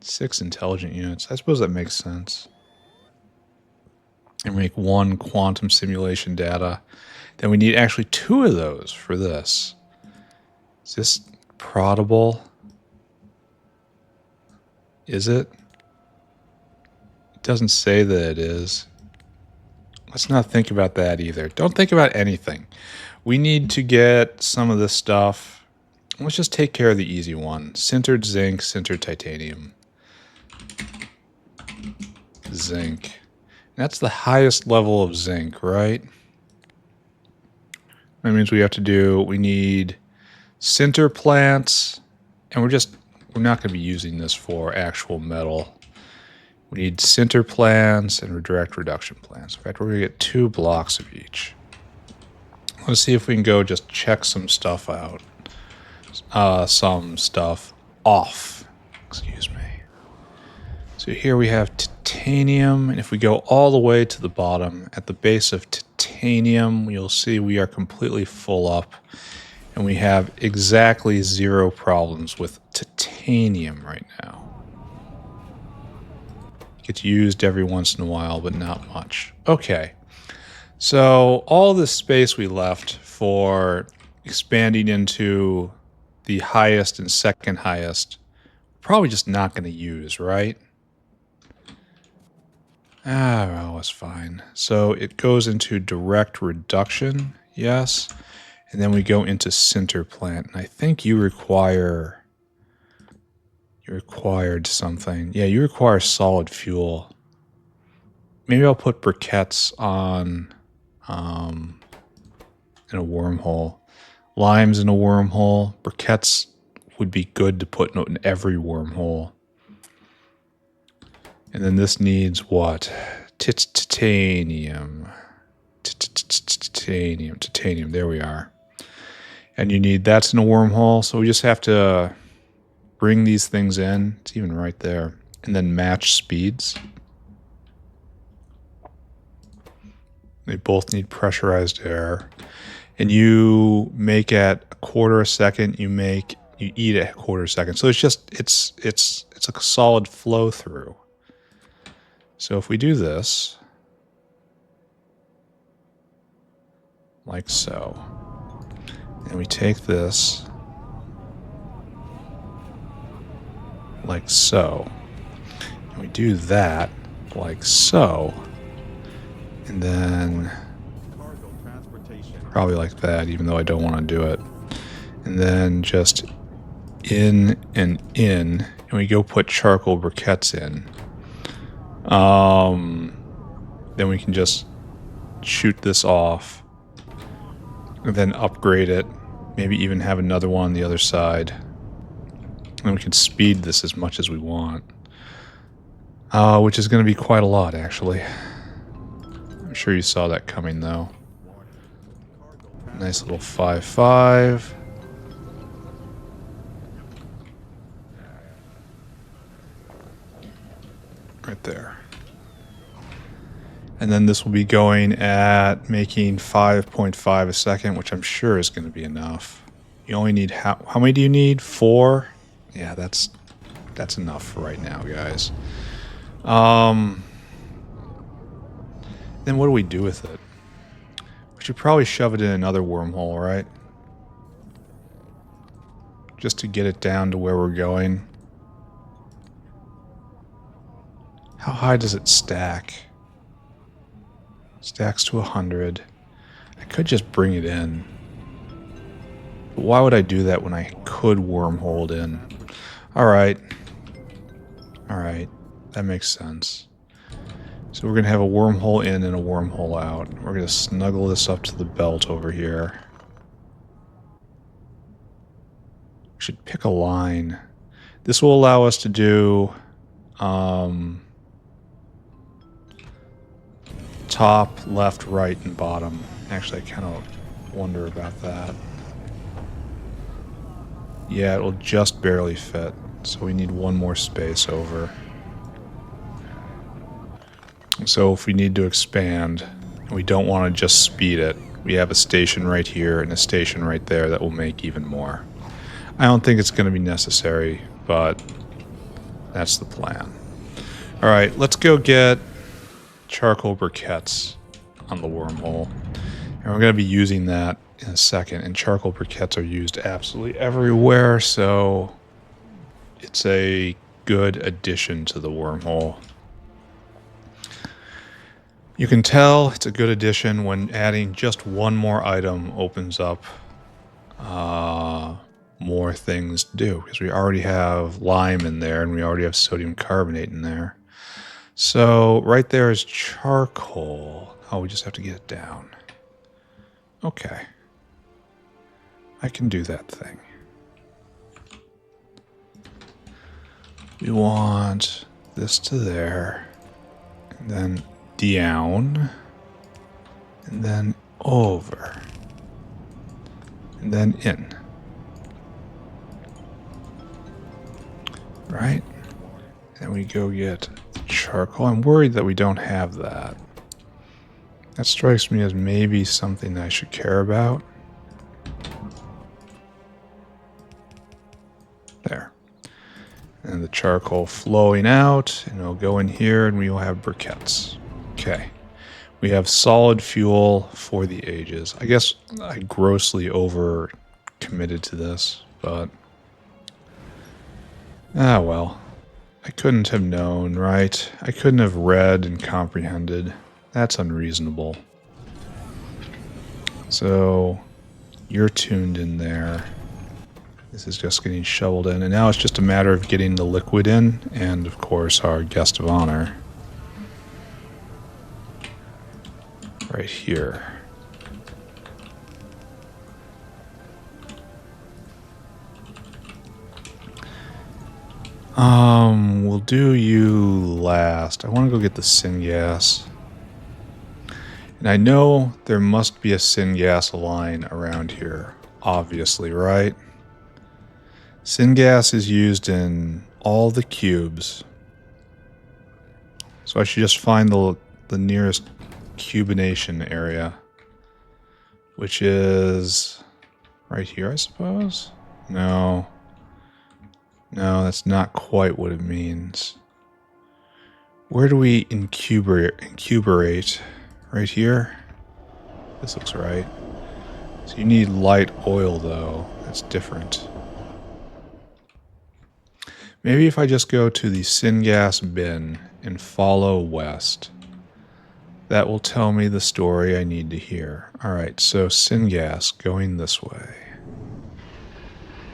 6 intelligent units. I suppose that makes sense. And make 1 quantum simulation data. Then we need actually 2 of those for this. Is this proddable? Is it? It doesn't say that it is. Let's not think about that either. Don't think about anything. We need to get some of this stuff. Let's just take care of the easy one. Sintered zinc, sintered titanium. Zinc. That's the highest level of zinc, right? That means we need sinter plants, and we're not going to be using this for actual metal. We need sinter plants and direct reduction plants. In fact, we're going to get 2 blocks of each. Let's see if we can go just check some stuff out. Some stuff off. Excuse me. So here we have titanium, and if we go all the way to the bottom, at the base of titanium, you'll see we are completely full up, and we have exactly 0 problems with titanium right now. It gets used every once in a while, but not much. Okay, so all this space we left for expanding into the highest and second highest, probably just not going to use, right? Well, it's fine. So it goes into direct reduction, yes. And then we go into sinter plant. And I think you required something. Yeah, you require solid fuel. Maybe I'll put briquettes on in a wormhole. Limes in a wormhole. Briquettes would be good to put in every wormhole. And then this needs what? Titanium. Titanium. There we are. And you need that's in a wormhole. So we just have to bring these things in. It's even right there. And then match speeds. They both need pressurized air. And you make at a quarter a second. You eat at a quarter a second. So it's a solid flow through. So if we do this, like so, and we take this, like so, and we do that, like so, and then probably like that, even though I don't want to do it, and then just in, and we go put charcoal briquettes in. Then we can just shoot this off and then upgrade it. Maybe even have another one on the other side. And we can speed this as much as we want. Which is going to be quite a lot, actually. I'm sure you saw that coming, though. Nice little 5.5. Right there. And then this will be going at making 5.5 a second, which I'm sure is going to be enough. You only need how many do you need? 4? Yeah, that's enough for right now, guys. Then what do we do with it? We should probably shove it in another wormhole, right? Just to get it down to where we're going. How high does it stack? Stacks to 100. I could just bring it in. But why would I do that when I could wormhole it in? Alright. Alright. That makes sense. So we're going to have a wormhole in and a wormhole out. We're going to snuggle this up to the belt over here. We should pick a line. This will allow us to do top, left, right, and bottom. Actually, I kind of wonder about that. Yeah, it'll just barely fit. So we need one more space over. So if we need to expand, and we don't want to just speed it, we have a station right here and a station right there that will make even more. I don't think it's going to be necessary, but that's the plan. Alright, let's go get charcoal briquettes on the wormhole. And we're going to be using that in a second. And charcoal briquettes are used absolutely everywhere, so it's a good addition to the wormhole. You can tell it's a good addition when adding just one more item opens up more things to do, because we already have lime in there and we already have sodium carbonate in there. So right there is charcoal. Oh, we just have to get it down. Okay. I can do that thing. We want this to there, and then down, and then over, and then in. Right? Then we go get the charcoal. I'm worried that we don't have that. That strikes me as maybe something I should care about. There. And the charcoal flowing out, and it'll go in here, and we will have briquettes. Okay. We have solid fuel for the ages. I guess I grossly over committed to this, but well. I couldn't have known, right? I couldn't have read and comprehended. That's unreasonable. So, you're tuned in there. This is just getting shoveled in, and now it's just a matter of getting the liquid in, and of course our guest of honor. Right here. We'll do you last. I want to go get the syngas. And I know there must be a syngas line around here, obviously, right? Syngas is used in all the cubes. So I should just find the nearest cubination area, which is right here, I suppose? No. No, that's not quite what it means. Where do we incubate? Right here? This looks right. So you need light oil, though. That's different. Maybe if I just go to the syngas bin and follow west, that will tell me the story I need to hear. Alright, so syngas going this way.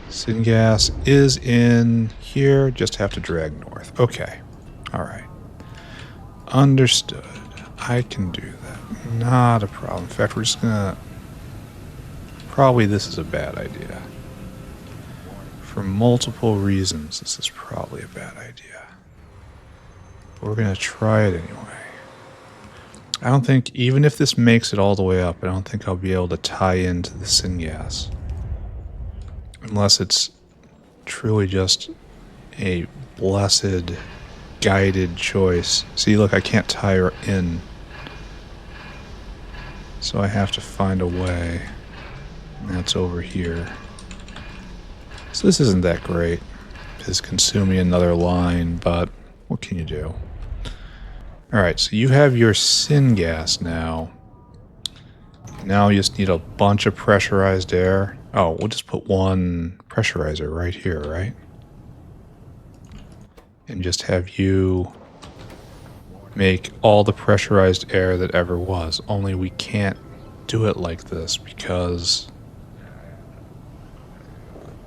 Syngas is in here, just have to drag north. Okay, alright. Understood. I can do that. Not a problem. In fact, we're just gonna... Probably this is a bad idea. For multiple reasons, this is probably a bad idea. But we're gonna try it anyway. I don't think, even if this makes it all the way up, I don't think I'll be able to tie into the syngas. Unless it's truly just a blessed, guided choice. See, look, I can't tie her in. So I have to find a way. And that's over here. So this isn't that great. It's consuming another line, but what can you do? Alright, so you have your syngas now. Now you just need a bunch of pressurized air. Oh, we'll just put one pressurizer right here, right? And just have you make all the pressurized air that ever was. Only we can't do it like this because...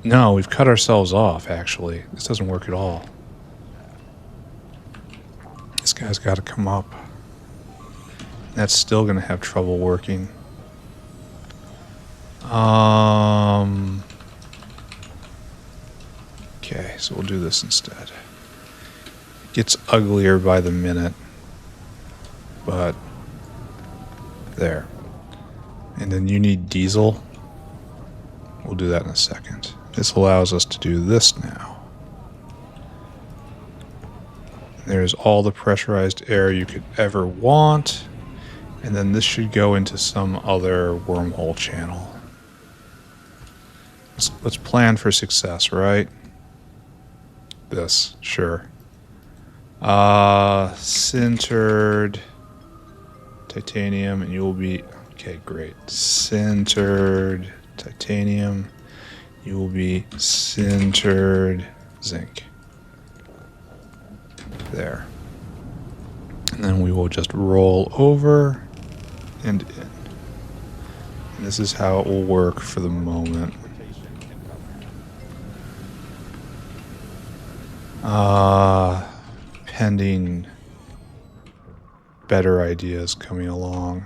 No, we've cut ourselves off, actually. This doesn't work at all. guy's got to come up. That's still going to have trouble working. Okay, so we'll do this instead. It gets uglier by the minute, but there. And then you need diesel. We'll do that in a second. This allows us to do this now. There's all the pressurized air you could ever want. And then this should go into some other wormhole channel. Let's plan for success, right? This, sure. Sintered titanium, and you will be... Okay, great. Sintered titanium. You will be sintered zinc. There. And then we will just roll over and in. And this is how it will work for the moment. Pending better ideas coming along.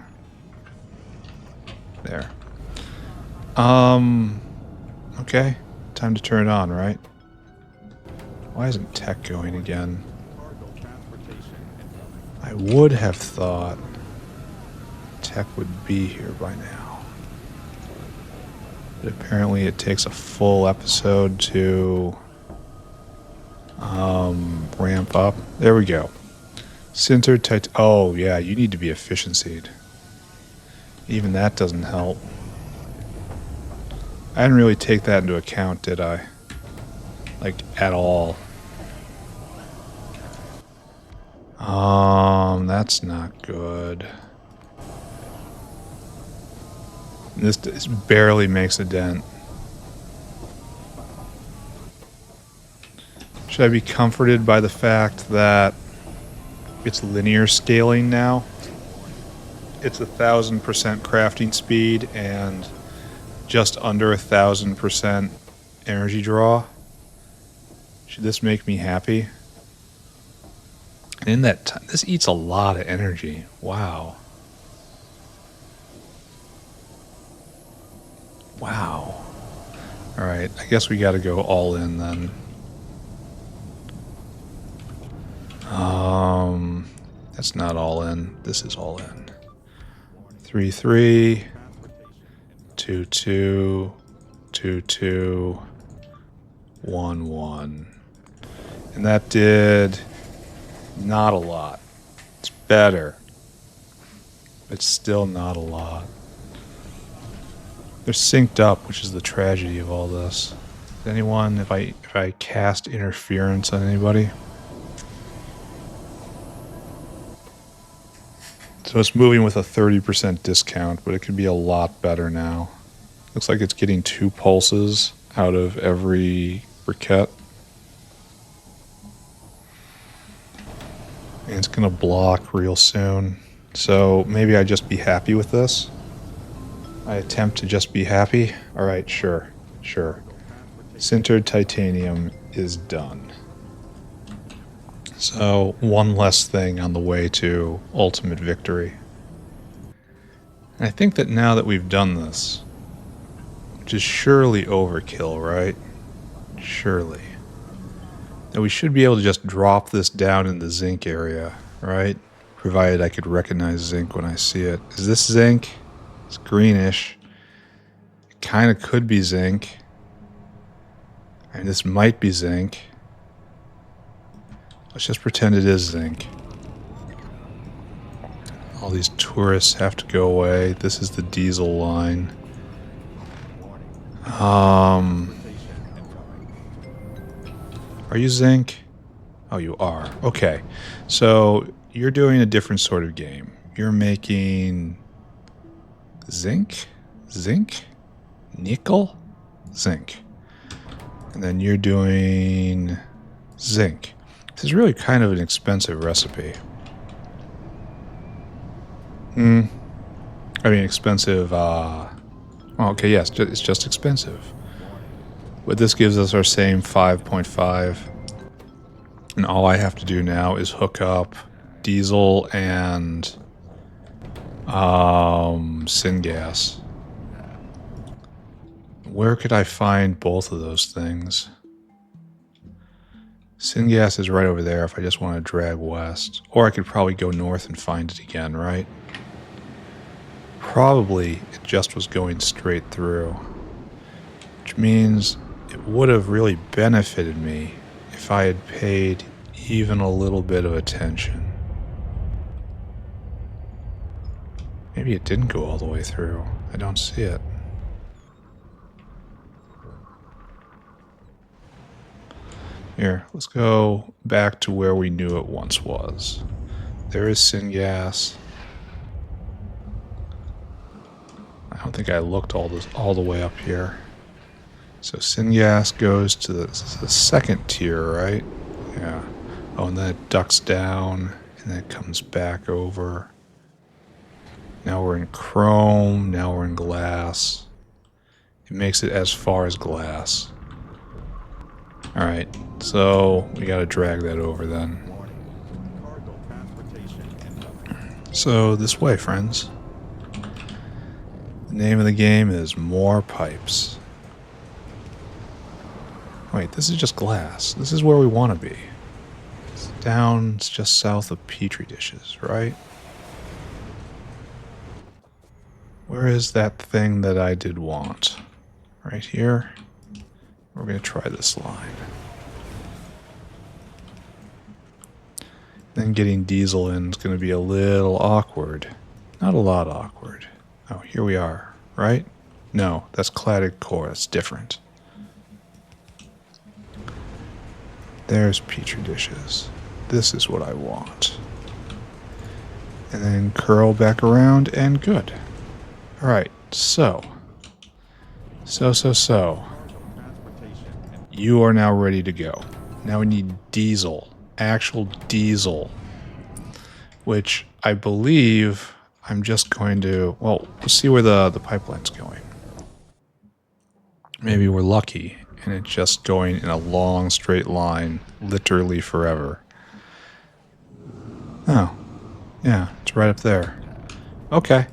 There. Okay. Time to turn it on, right? Why isn't tech going again? I would have thought tech would be here by now. But apparently it takes a full episode to ramp up. There we go. Sintered oh yeah, you need to be efficiencyed. Even that doesn't help. I didn't really take that into account, did I? Like, at all. That's not good. This barely makes a dent. Should I be comforted by the fact that it's linear scaling now? It's 1,000% crafting speed and just under 1,000% energy draw. Should this make me happy? And in that time, this eats a lot of energy. Wow. Wow. All right, I guess we got to go all in then. That's not all in. This is all in. 3 3 2 2 2 2 1 1. And that did not a lot. It's better. It's still not a lot. They're synced up, which is the tragedy of all this. Anyone, if I cast interference on anybody? So it's moving with a 30% discount, but it could be a lot better now. Looks like it's getting 2 pulses out of every briquette. And it's going to block real soon. So maybe I just be happy with this. I attempt to just be happy. All right, sure. Sintered titanium is done. So one less thing on the way to ultimate victory. And I think that now that we've done this, which is surely overkill, right? Surely. That we should be able to just drop this down in the zinc area, right? Provided I could recognize zinc when I see it. Is this zinc? It's greenish. It kind of could be zinc. And this might be zinc. Let's just pretend it is zinc. All these tourists have to go away. This is the diesel line. Are you zinc? Oh, you are. Okay. So you're doing a different sort of game. You're making zinc, nickel, zinc. And then you're doing zinc. This is really kind of an expensive recipe. I mean, expensive, okay, yes, it's just expensive. But this gives us our same 5.5. And all I have to do now is hook up diesel and syngas. Where could I find both of those things? Syngas is right over there if I just want to drag west. Or I could probably go north and find it again, right? Probably it just was going straight through. Which means it would have really benefited me if I had paid even a little bit of attention. Maybe it didn't go all the way through. I don't see it. Here, let's go back to where we knew it once was. There is syngas. I don't think I looked all the way up here. So syngas goes to the second tier, right? Yeah. Oh, and then it ducks down, and then it comes back over. Now we're in chrome, now we're in glass. It makes it as far as glass. Alright, so we gotta drag that over then. So this way, friends. The name of the game is More Pipes. Wait, this is just glass. This is where we want to be. It's down, it's just south of Petri dishes, right? Where is that thing that I did want? Right here? We're going to try this line. Then getting diesel in is going to be a little awkward. Not a lot awkward. Oh, here we are, right? No, that's cladded core. That's different. There's Petri dishes. This is what I want. And then curl back around and good. Alright, so. You are now ready to go. Now we need diesel. Actual diesel. Which I believe I'm just going to... Well, we'll see where the pipeline's going. Maybe we're lucky and it's just going in a long straight line, literally forever. Oh. Yeah, it's right up there. Okay.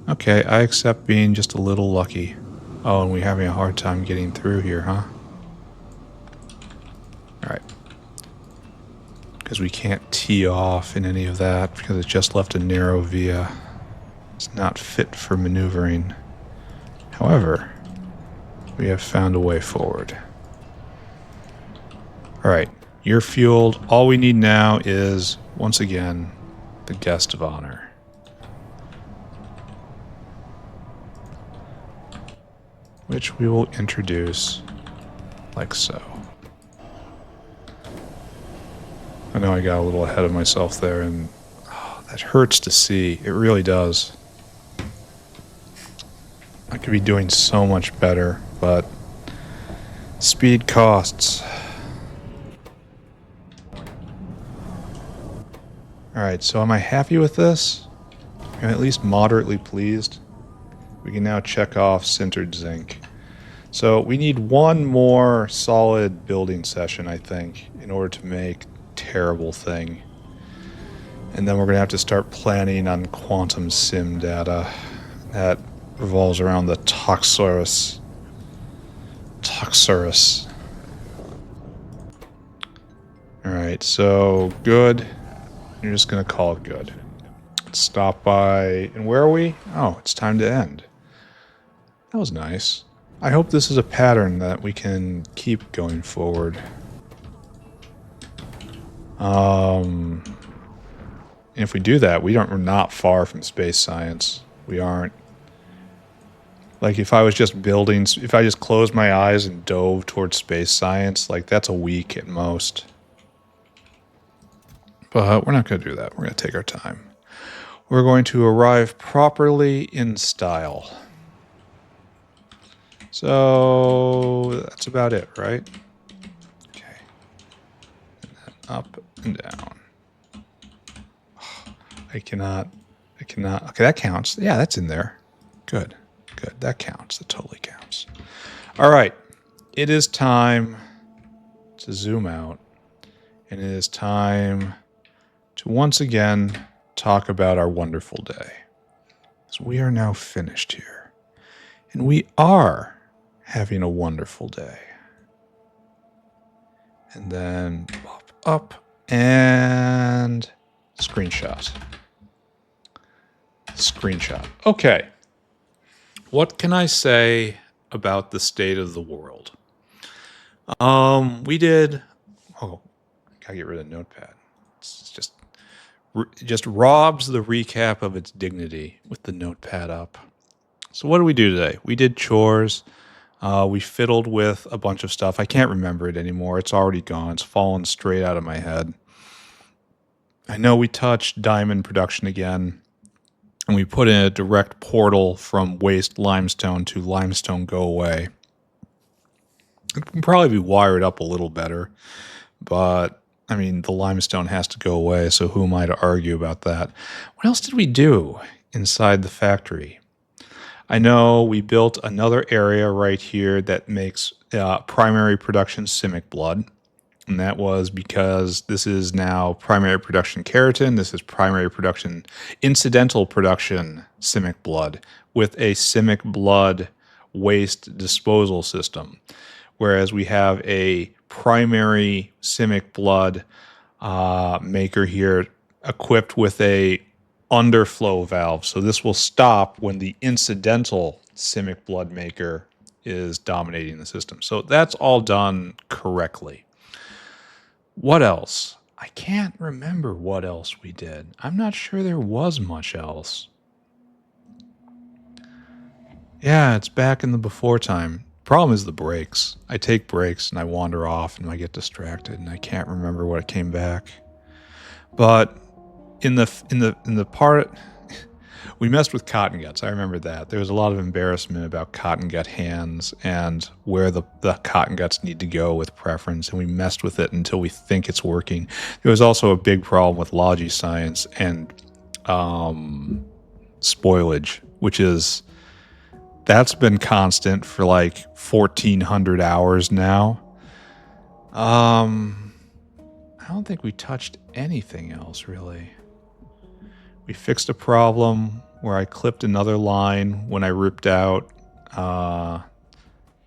Okay, I accept being just a little lucky. Oh, and we're having a hard time getting through here, huh? Alright. Because we can't tee off in any of that because it's just left a narrow via. It's not fit for maneuvering. However, we have found a way forward. Alright, you're fueled. All we need now is, once again, the guest of honor. Which we will introduce like so. I know I got a little ahead of myself there, and that hurts to see. It really does. I could be doing so much better, but speed costs. Alright, so am I happy with this? I'm at least moderately pleased. We can now check off Sintered Zinc. So we need one more solid building session, I think, in order to make terrible thing. And then we're going to have to start planning on quantum sim data that revolves around the Toxorus. Alright, so good. You're just going to call it good. Let's stop by. And where are we? Oh, it's time to end. That was nice. I hope this is a pattern that we can keep going forward. If we do that, we're not far from space science. We aren't. Like if I was just building, if I just closed my eyes and dove towards space science, like that's a week at most. But we're not going to do that. We're going to take our time. We're going to arrive properly in style. So that's about it, right? Okay. And then up and down. I cannot. Okay, that counts. Yeah, that's in there. Good. That counts. That totally counts. All right. It is time to zoom out. And it is time to once again talk about our wonderful day. So we are now finished here. And we are having a wonderful day. And then pop up and screenshot. Screenshot. Okay. What can I say about the state of the world? We did. Oh, gotta get rid of Notepad. It's just robs the recap of its dignity with the Notepad up. So what did we do today? We did chores. We fiddled with a bunch of stuff. I can't remember it anymore. It's already gone. It's fallen straight out of my head. I know we touched diamond production again, and we put in a direct portal from waste limestone to limestone go away. It can probably be wired up a little better, but I mean, the limestone has to go away, so who am I to argue about that? What else did we do inside the factory? I know we built another area right here that makes primary production Simik blood. And that was because this is now primary production keratin. This is primary production, incidental production Simik blood with a Simik blood waste disposal system. Whereas we have a primary Simik blood maker here equipped with a underflow valve. So this will stop when the incidental Simik blood maker is dominating the system. So that's all done correctly. What else? I can't remember what else we did. I'm not sure there was much else. Yeah, it's back in the before time. Problem is the breaks. I take breaks and I wander off and I get distracted and I can't remember what came back. But in the part we messed with cotton guts. I remember that. There was a lot of embarrassment about cotton gut hands and where the cotton guts need to go with preference, and we messed with it until we think it's working. There was also a big problem with logi science and spoilage, that's been constant for like 1,400 hours now. I don't think we touched anything else really. We fixed a problem where I clipped another line when I ripped out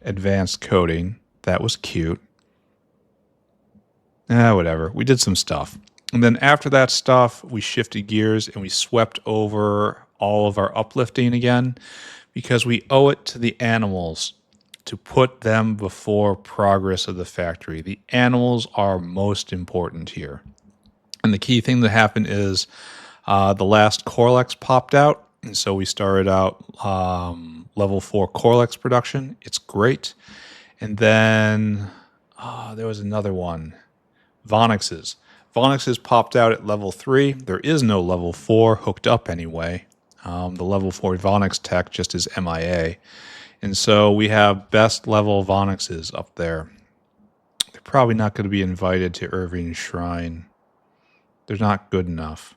advanced coding. That was cute. Whatever. We did some stuff. And then after that stuff, we shifted gears and we swept over all of our uplifting again because we owe it to the animals to put them before progress of the factory. The animals are most important here. And the key thing that happened is the last Corlex popped out, and so we started out level 4 Corlex production. It's great. And then there was another one, Vonix's. Vonix's popped out at level 3. There is no level 4 hooked up anyway. The level 4 Vonix tech just is MIA. And so we have best level Vonix's up there. They're probably not going to be invited to Irving's Shrine. They're not good enough.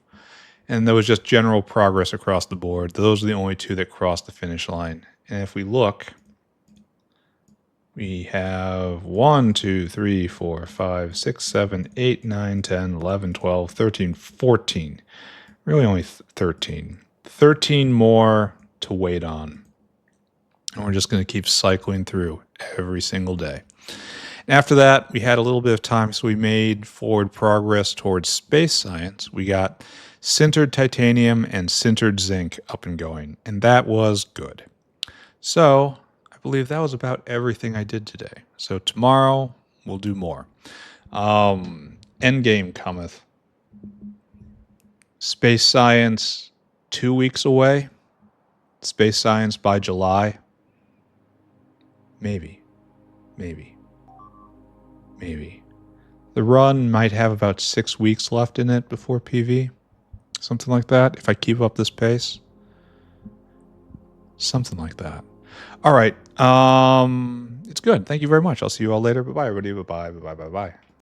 And there was just general progress across the board. Those are the only two that crossed the finish line. And if we look, we have 1, 2, 3, 4, 5, 6, 7, 8, 9, 10, 11, 12, 13, 14. Really only 13. 13 more to wait on. And we're just going to keep cycling through every single day. And after that, we had a little bit of time, so we made forward progress towards space science. We got Sintered titanium and Sintered zinc up and going, and that was good. So I believe that was about everything I did today. So tomorrow we'll do more. Endgame cometh. Space science 2 weeks away. Space science by July. Maybe. The run might have about 6 weeks left in it before PV. Something like that, if I keep up this pace. Something like that. All right. It's good. Thank you very much. I'll see you all later. Bye-bye, everybody. Bye-bye.